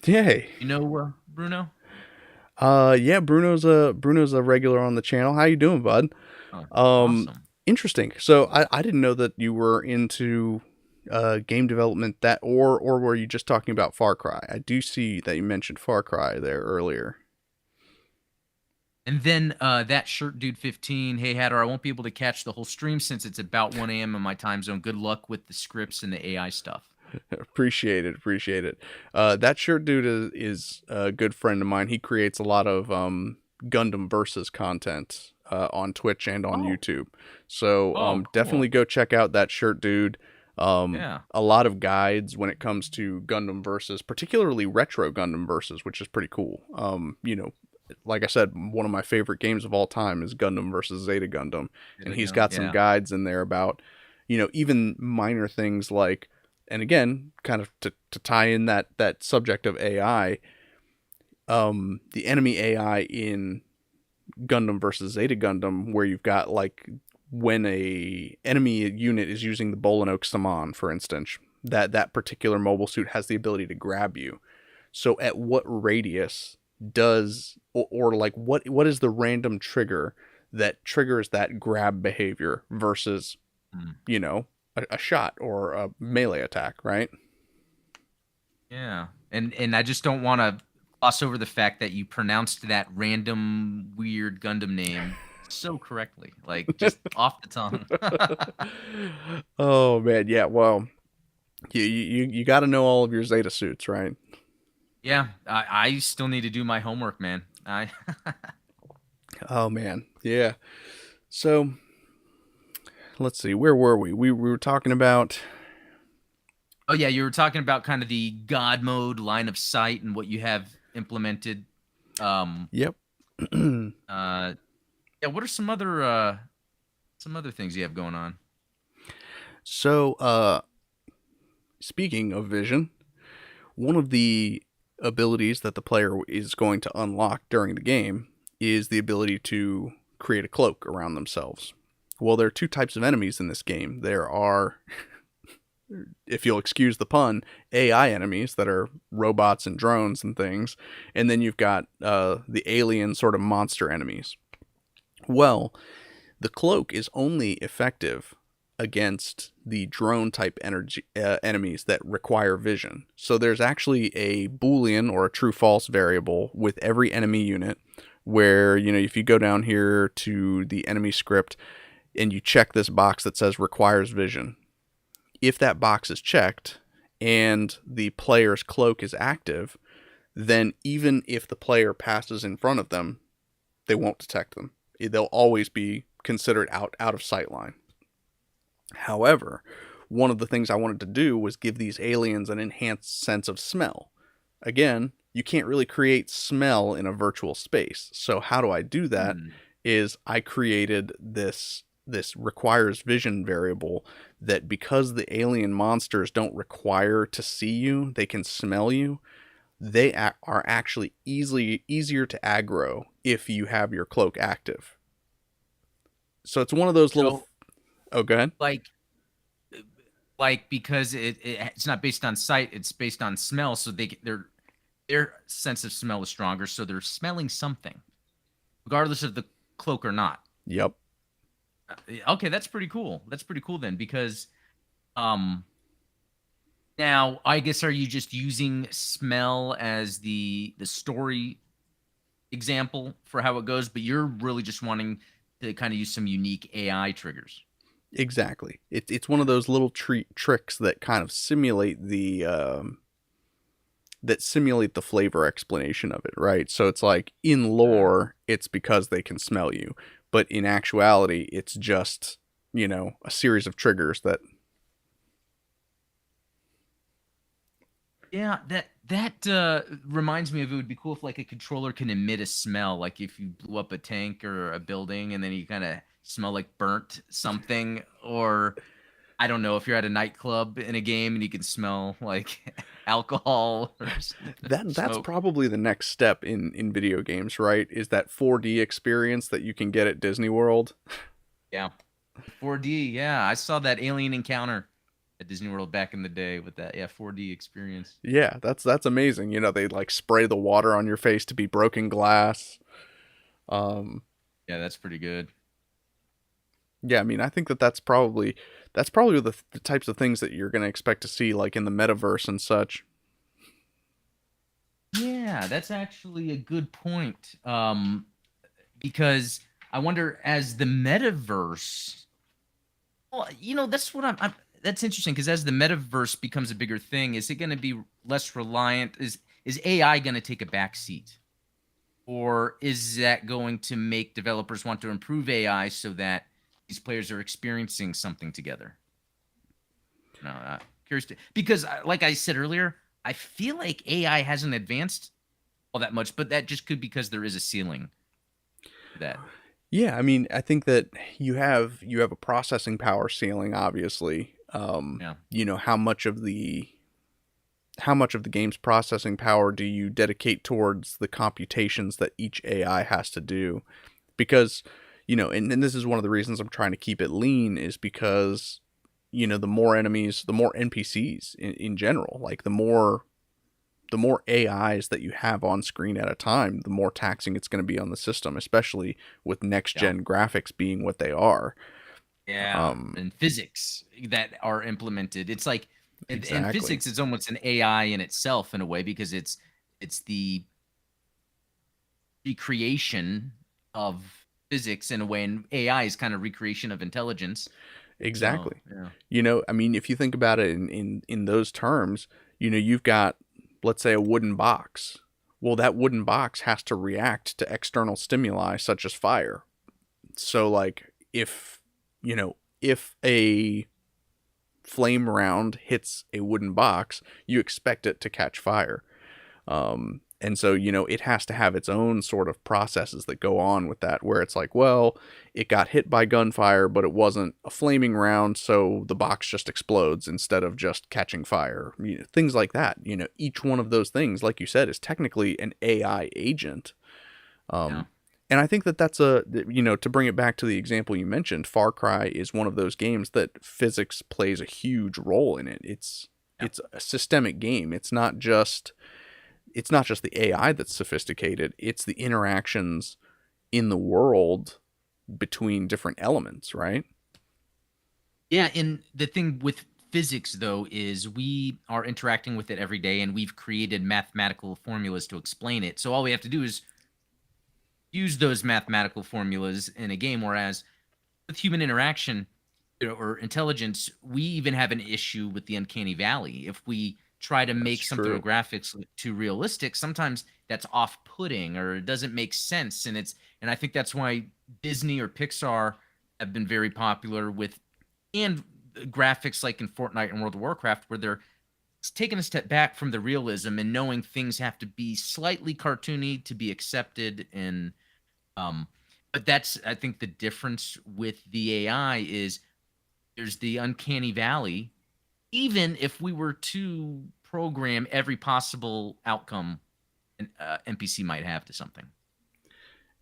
Yay. You know, Bruno? Yeah, Bruno's a regular on the channel. How you doing, bud? Oh, Um, awesome. Interesting. So I didn't know that you were into game development that or were you just talking about Far Cry? I do see that you mentioned Far Cry there earlier. And then that shirt dude 15, hey Hatter, I won't be able to catch the whole stream since it's about 1 a.m. in my time zone. Good luck with the scripts and the AI stuff. Appreciate it, appreciate it. That shirt dude is a good friend of mine. He creates a lot of Gundam versus content on Twitch and on Oh, YouTube. So oh, definitely cool. go check out that shirt dude. Yeah. A lot of guides when it comes to Gundam versus, particularly retro Gundam versus, which is pretty cool. Like I said, one of my favorite games of all time is Gundam versus Zeta Gundam, There and we he's go. got some Yeah. guides in there about, even minor things like, and again, kind of to tie in that subject of AI, the enemy AI in Gundam versus Zeta Gundam, where you've got like when a enemy unit is using the Bolinoak Saman, for instance, that particular mobile suit has the ability to grab you. So at what radius does or like what is the random trigger that triggers that grab behavior versus Mm, a shot or a melee attack, right? yeah. And I just don't want to gloss over the fact that you pronounced that random weird Gundam name so correctly, like just off the tongue. Oh man, yeah. Well, you got to know all of your Zeta suits, right? Yeah, I still need to do my homework, man. I Oh man, yeah. So let's see, where were we? We were talking about. Oh yeah, you were talking about kind of the God mode line of sight and what you have implemented. Um Yep. uh yeah, what are some other things you have going on? So speaking of vision, one of the abilities that the player is going to unlock during the game is the ability to create a cloak around themselves. Well, there are two types of enemies in this game. There are, if you'll excuse the pun, AI enemies that are robots and drones and things, and then you've got the alien sort of monster enemies. Well, the cloak is only effective against the drone type enemies that require vision. So there's actually a Boolean or a true false variable with every enemy unit where, if you go down here to the enemy script and you check this box that says requires vision, if that box is checked and the player's cloak is active, then even if the player passes in front of them, they won't detect them. They'll always be considered out of sight line. However, one of the things I wanted to do was give these aliens an enhanced sense of smell. Again, you can't really create smell in a virtual space. So how do I do that? Hmm. Is I created this requires vision variable that because the alien monsters don't require to see you, they can smell you. They are actually easier to aggro if you have your cloak active. So it's one of those little. So Oh, go ahead. like because it's not based on sight, it's based on smell, so their sense of smell is stronger, so they're smelling something regardless of the cloak or not. Yep. Okay, that's pretty cool. That's pretty cool then because um now I guess are you just using smell as the story example for how it goes, but you're really just wanting to kind of use some unique AI triggers. Exactly. It's one of those little tricks that kind of simulate the flavor explanation of it, right? So it's like in Uh, lore, it's because they can smell you, but in actuality, it's just, you know, a series of triggers that. Yeah, that reminds me of, it would be cool if like a controller can emit a smell, like if you blew up a tank or a building and then you kind of smell like burnt something, or I don't know, if you're at a nightclub in a game and you can smell like alcohol or That's smoke. probably the next step in video games, right? Is that 4D experience that you can get at Disney World. Yeah. 4D, yeah. I saw that Alien Encounter at Disney World back in the day with that, yeah, 4D experience. Yeah, that's amazing. You know, they like spray the water on your face to be broken glass. Um, Yeah, that's pretty good. yeah, I mean, I think that that's probably the types of things that you're going to expect to see like in the metaverse and such. Yeah, that's actually a good point. Because I wonder, as the metaverse, well, that's what that's interesting, because as the metaverse becomes a bigger thing, is it going to be less reliant? Is AI going to take a back seat? Or is that going to make developers want to improve AI so that these players are experiencing something together? No, curious because, like I said earlier, I feel like AI hasn't advanced all that much, but that just could because there is a ceiling to that. Yeah, I mean, I think that you have a processing power ceiling, obviously. Yeah, You know, how much of the game's processing power do you dedicate towards the computations that each AI has to do? Because, you know, and this is one of the reasons I'm trying to keep it lean is because, you know, the more enemies, the more NPCs in general, like the more AIs that you have on screen at a time, the more taxing it's going to be on the system, especially with next yeah, gen graphics being what they are. yeah. Um, And physics that are implemented. It's like, and exactly. physics is almost an AI in itself in a way, because it's the recreation of physics in a way, and AI is kind of recreation of intelligence. So Exactly. yeah, You know, I mean, if you think about it in those terms, you know, you've got, let's say, a wooden box. Well, that wooden box has to react to external stimuli such as fire. So, like, if a flame round hits a wooden box, you expect it to catch fire. And so, you know, it has to have its own sort of processes that go on with that, where it's like, well, it got hit by gunfire, but it wasn't a flaming round, so the box just explodes instead of just catching fire. You know, things like that. You know, each one of those things, like you said, is technically an AI agent. yeah, Um, and I think that that's a, you know, to bring it back to the example you mentioned, Far Cry is one of those games that physics plays a huge role in it. It's yeah. it's a systemic game. It's not just the AI that's sophisticated, it's the interactions in the world between different elements, right? Yeah, and the thing with physics though is we are interacting with it every day, and we've created mathematical formulas to explain it. So all we have to do is use those mathematical formulas in a game, whereas with human interaction, or intelligence, we even have an issue with the uncanny valley. If we try to That's make something true. with graphics look too realistic, sometimes that's off-putting or it doesn't make sense. And I think that's why Disney or Pixar have been very popular with, and graphics like in Fortnite and World of Warcraft, where they're taking a step back from the realism and knowing things have to be slightly cartoony to be accepted. And um but that's, I think, the difference with the AI is there's the uncanny valley. Even if we were to program every possible outcome an NPC might have to something.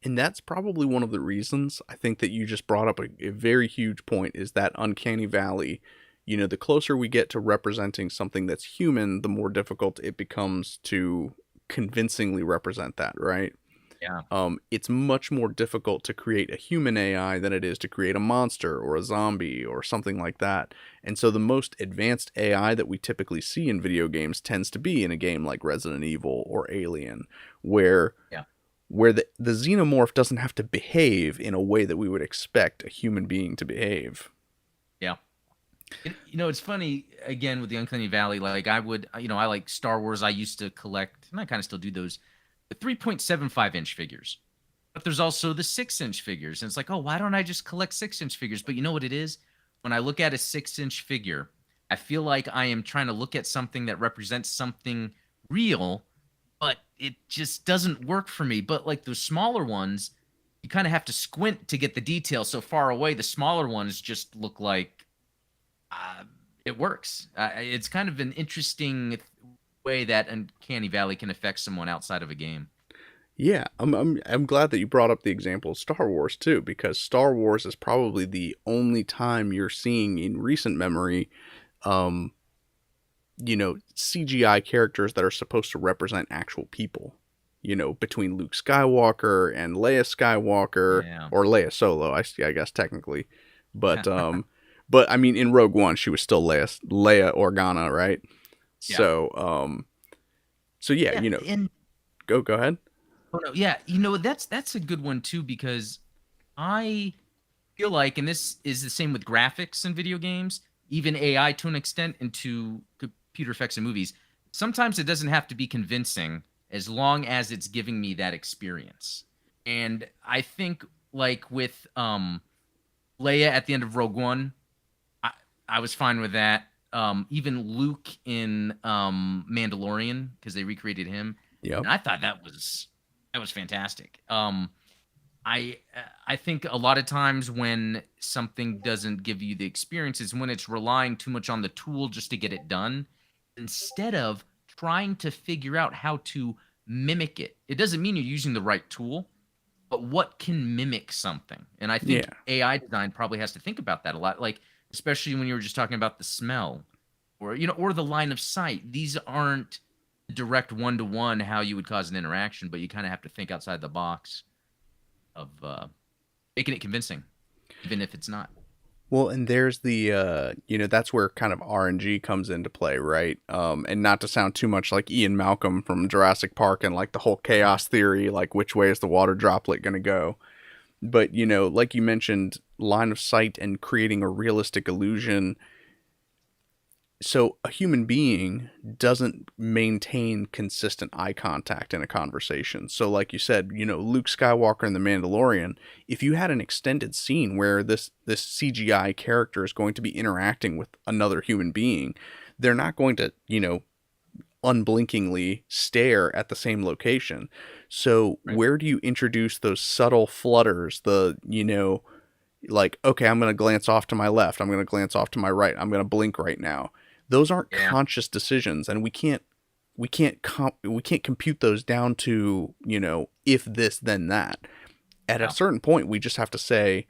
And that's probably one of the reasons I think that you just brought up a very huge point is that uncanny valley. You know, the closer we get to representing something that's human, the more difficult it becomes to convincingly represent that, right? Yeah, It's much more difficult to create a human AI than it is to create a monster or a zombie or something like that. And so the most advanced AI that we typically see in video games tends to be in a game like Resident Evil or Alien, where yeah, the xenomorph doesn't have to behave in a way that we would expect a human being to behave. yeah. It's funny again with the uncanny valley. Like I would, I like Star Wars. I used to collect, and I kind of still do those, the 3.75 inch figures. But there's also the 6-inch figures. And it's like, oh, why don't I just collect 6-inch figures? But you know what it is? When I look at a 6-inch figure, I feel like I am trying to look at something that represents something real, but it just doesn't work for me. But like those smaller ones, you kind of have to squint to get the detail so far away. The smaller ones just look like uh, it works. It's kind of an interesting way that Uncanny Valley can affect someone outside of a game. Yeah, I'm glad that you brought up the example of Star Wars too, because Star Wars is probably the only time you're seeing in recent memory, um, CGI characters that are supposed to represent actual people. Between Luke Skywalker and Leia Skywalker, Yeah. or Leia Solo, I guess technically, but but I mean in Rogue One she was still Leia Organa, right? Yeah. So yeah, Yeah. And go ahead. oh no, yeah, that's a good one too because I feel like, and this is the same with graphics in video games, even AI to an extent into computer effects in movies. Sometimes it doesn't have to be convincing as long as it's giving me that experience. And I think like with Leia at the end of Rogue One, I, I was fine with that. Even Luke in Mandalorian because they recreated him, Yep. and I thought that was fantastic. I I think a lot of times when something doesn't give you the experience is when it's relying too much on the tool just to get it done instead of trying to figure out how to mimic it. It doesn't mean you're using the right tool, but what can mimic something? And I think Yeah. AI design probably has to think about that a lot, like especially when you were just talking about the smell or or the line of sight. These aren't direct one to one how you would cause an interaction, but you kind of have to think outside the box of making it convincing, even if it's not. Well, and there's the that's where kind of RNG comes into play, right? And not to sound too much like Ian Malcolm from Jurassic Park and like the whole chaos theory, like which way is the water droplet going to go? But like you mentioned, line of sight and creating a realistic illusion. So a human being doesn't maintain consistent eye contact in a conversation. So like you said, Luke Skywalker and the Mandalorian, if you had an extended scene where this CGI character is going to be interacting with another human being, they're not going to, unblinkingly stare at the same location. So Right. where do you introduce those subtle flutters, like, okay, I'm going to glance off to my left, I'm going to glance off to my right, I'm going to blink right now. Those aren't Yeah. conscious decisions, and we can't compute those down to, if this then that. At a Yeah. certain point we just have to say,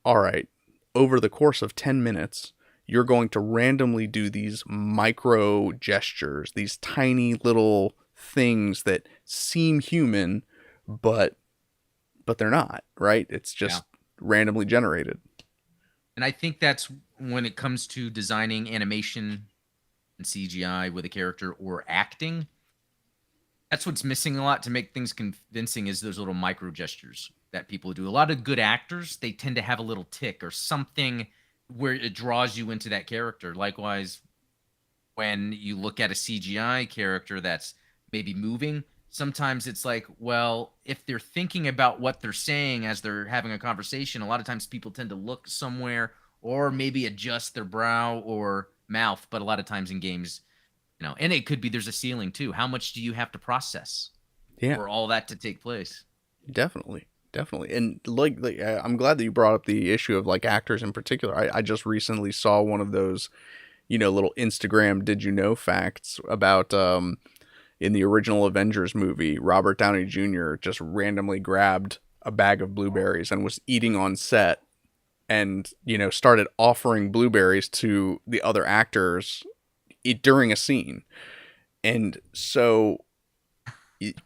all right, over the course of 10 minutes you're going to randomly do these micro gestures, these tiny little things that seem human, but they're not, right? It's Yeah. just randomly generated. And I think that's when it comes to designing animation and CGI with a character or acting. That's what's missing a lot to make things convincing is those little micro gestures that people do. A lot of good actors, they tend to have a little tick or something where it draws you into that character. Likewise, when you look at a CGI character that's maybe moving, sometimes it's like, well, if they're thinking about what they're saying as they're having a conversation, a lot of times people tend to look somewhere or maybe adjust their brow or mouth. But a lot of times in games, and it could be there's a ceiling too. How much do you have to process Yeah, for all that to take place? definitely. And I'm glad that you brought up the issue of like actors in particular. I just recently saw one of those, little Instagram did you know facts about in the original Avengers movie, Robert Downey Jr. just randomly grabbed a bag of blueberries and was eating on set, and started offering blueberries to the other actors during a scene. And so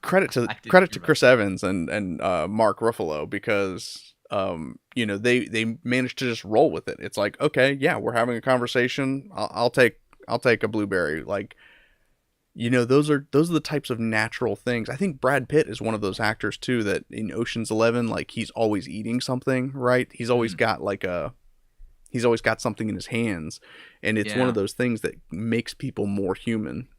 credit to I did credit hear to about Chris that. Evans and Mark Ruffalo, because they managed to just roll with it. It's like, okay, yeah, we're having a conversation. I'll take a blueberry. Like, those are the types of natural things. I think Brad Pitt is one of those actors too that in Ocean's 11, like he's always eating something, right? Mm, He's always got something in his hands, and it's one of yeah. those things that makes people more human.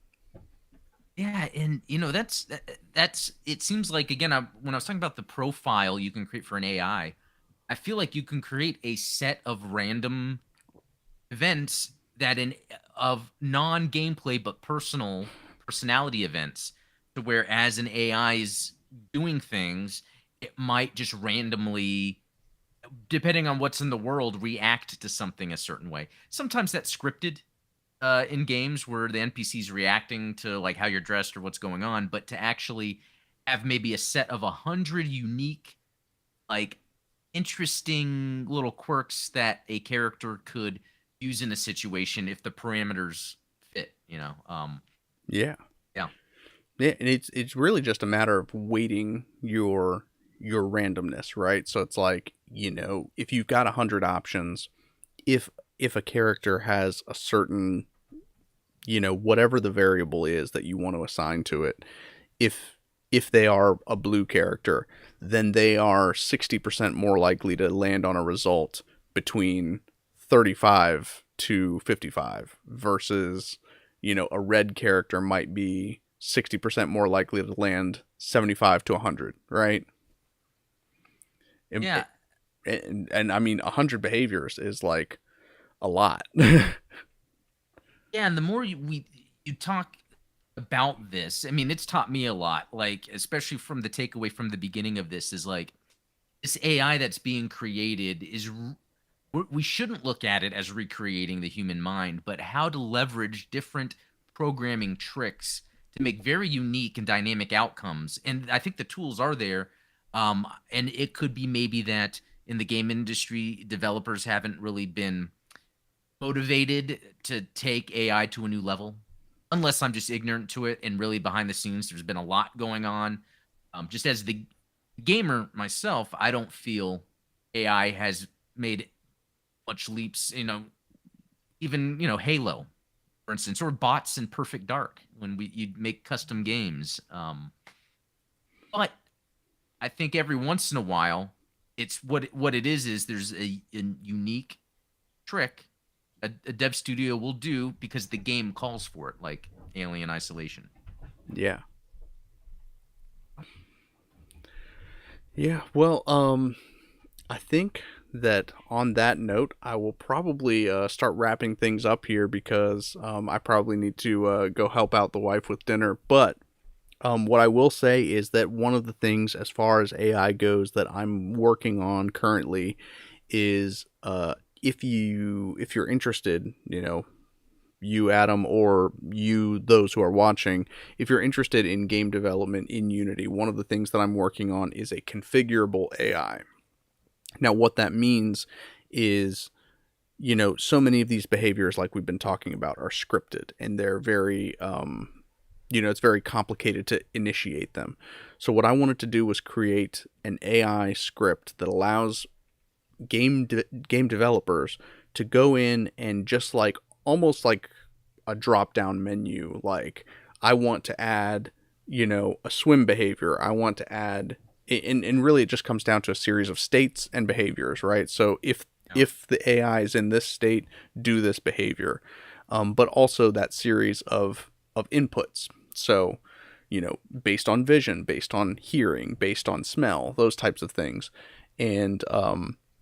Yeah, and that's it seems like again when I was talking about the profile you can create for an I feel like you can create a set of random events that in of non-gameplay but personality events to where as an AI is doing things, it might just randomly, depending on what's in the world, react to something a certain way. Sometimes that's scripted in games where the NPC's reacting to like how you're dressed or what's going on, but to actually have maybe a set of 100 unique, like interesting little quirks that a character could use in a situation if the parameters fit, Yeah. yeah. Yeah, and it's really just a matter of weighting your randomness, right? So it's like, if you've got 100 options, if if a character has a certain, whatever the variable is that you want to assign to it, if if they are a blue character, then they are 60% more likely to land on a result between 35 to 55 versus, a red character might be 60% more likely to land 75 to 100, right? And, Yeah. and I mean, 100 behaviors is like a lot. Yeah, and the more you talk about this, I mean, it's taught me a lot, like especially from the takeaway from the beginning of this is like this AI that's being created we shouldn't look at it as recreating the human mind, but how to leverage different programming tricks to make very unique and dynamic outcomes. And I think the tools are there. And it could be maybe that in the game industry, developers haven't really been motivated to take AI to a new level, unless I'm just ignorant to it. And really, behind the scenes, there's been a lot going on. Just as the gamer myself, I don't feel AI has made much leaps, even, Halo, for instance, or bots in Perfect Dark when you'd make custom games. But I think every once in a while, it's what it is there's a unique trick a dev studio will do because the game calls for it, like Alien Isolation. Yeah. Yeah. Well, I think that on that note, I will probably start wrapping things up here because I probably need to go help out the wife with dinner. But what I will say is that one of the things, as far as AI goes, that I'm working on currently is if you're interested, you Adam or you those who are watching, if you're interested in game development in Unity, one of the things that I'm working on is a configurable AI. Now, what that means is, so many of these behaviors, like we've been talking about, are scripted and they're very, it's very complicated to initiate them. So, what I wanted to do was create an AI script that allows game developers to go in and just like almost like a drop down menu, like I want to add, a swim behavior. I want to add, and really it just comes down to a series of states and behaviors, right? So Yeah. if the AI is in this state, do this behavior, but also that series of inputs. So, based on vision, based on hearing, based on smell, those types of things, and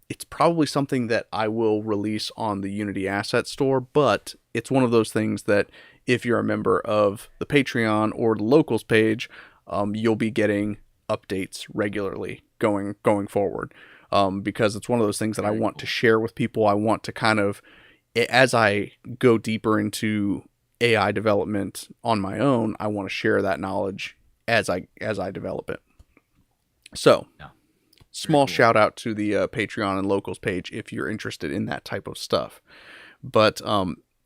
it's probably something that I will release on the Unity Asset Store, but it's one of those things that if you're a member of the Patreon or the locals page, you'll be getting updates regularly going forward. Because it's one of those things that I Very want to cool. share with people. I want to kind of, as I go deeper into AI development on my own, I want to share that knowledge as I develop it. So, Yeah. Very small cool. shout out to the Patreon and locals page if you're interested in that type of stuff. But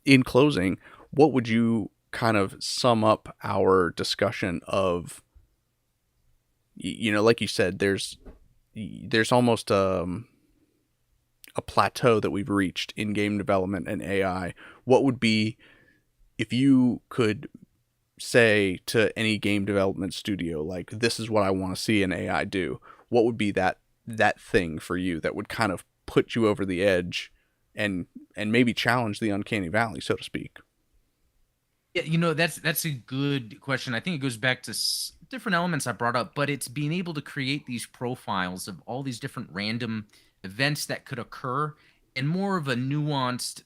in closing, what would you kind of sum up our discussion of? Like you said, there's almost a plateau that we've reached in game development and AI. What would be, if you could say to any game development studio, like, this is what I want to see an AI do, what would be that thing for you that would kind of put you over the edge and maybe challenge the uncanny valley, so to speak? Yeah, that's a good question. I think it goes back to different elements I brought up, but it's being able to create these profiles of all these different random events that could occur and more of a nuanced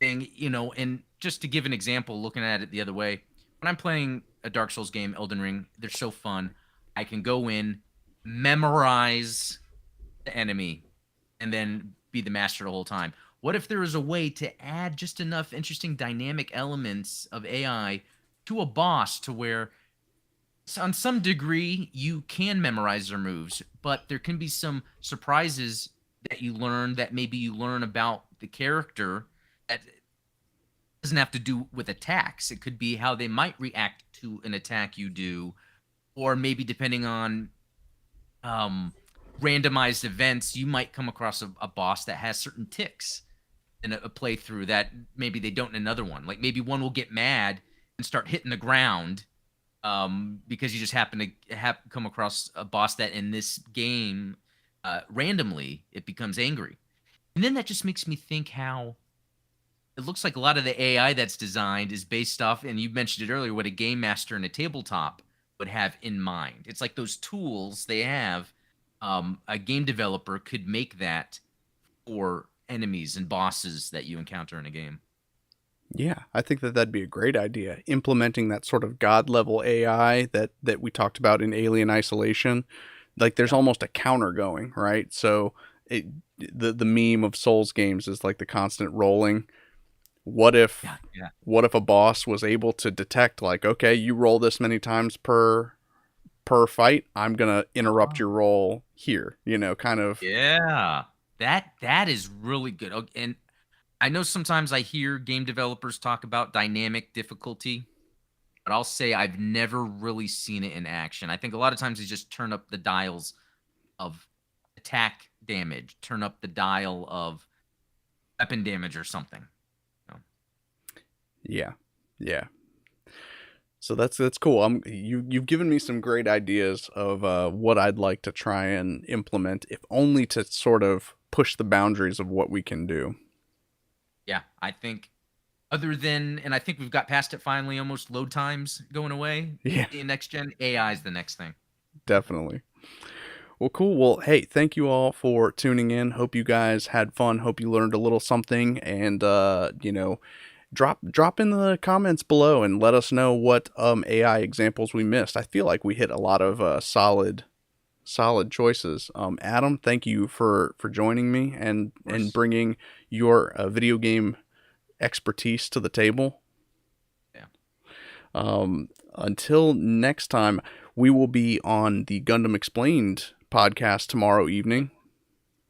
thing, And just to give an example, looking at it the other way, when I'm playing a Dark Souls game, Elden Ring, they're so fun. I can go in, memorize the enemy, and then be the master the whole time. What if there was a way to add just enough interesting dynamic elements of AI to a boss to where, on some degree, you can memorize their moves, but there can be some surprises that you learn that maybe you learn about the character that doesn't have to do with attacks. It could be how they might react to an attack you do, or maybe depending on um, randomized events, you might come across a boss that has certain ticks in a playthrough that maybe they don't in another one. Like maybe one will get mad and start hitting the ground because you just happen to have come across a boss that in this game randomly it becomes angry. And then that just makes me think how it looks like a lot of the AI that's designed is based off, and you mentioned it earlier, what a game master in a tabletop would have in mind. It's like those tools they have. A game developer could make that for enemies and bosses that you encounter in a game. Yeah, I think that that'd be a great idea. Implementing that sort of god level AI that we talked about in Alien Isolation. Like there's Yeah. almost a counter going, right? So the meme of Souls games is like the constant rolling. What if Yeah. Yeah. what if a boss was able to detect, like, okay, you roll this many times per fight, I'm gonna interrupt your roll here, kind of. Yeah. That is really good. And I know sometimes I hear game developers talk about dynamic difficulty, but I'll say I've never really seen it in action. I think a lot of times they just turn up the dials of attack damage, turn up the dial of weapon damage or something. You know? Yeah, yeah. So that's cool. You've given me some great ideas of what I'd like to try and implement, if only to sort of push the boundaries of what we can do. Yeah, I think other than, and I think we've got past it finally, almost load times going away Yeah, in next gen. AI is the next thing. definitely. Well, cool. Well, hey, thank you all for tuning in. Hope you guys had fun. Hope you learned a little something, and drop in the comments below and let us know what AI examples we missed. I feel like we hit a lot of solid choices. Adam, thank you for joining me and bringing your video game expertise to the table. Yeah. Until next time, we will be on the Gundam Explained podcast tomorrow evening,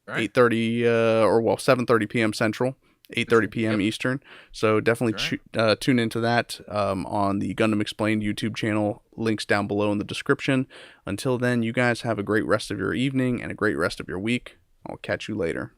Right. 8:30 or well 7:30 p.m. Central, 8:30 p.m. Yep. Eastern. So definitely Right. tune into that on the Gundam Explained YouTube channel. Links down below in the description. Until then, you guys have a great rest of your evening and a great rest of your week. I'll catch you later.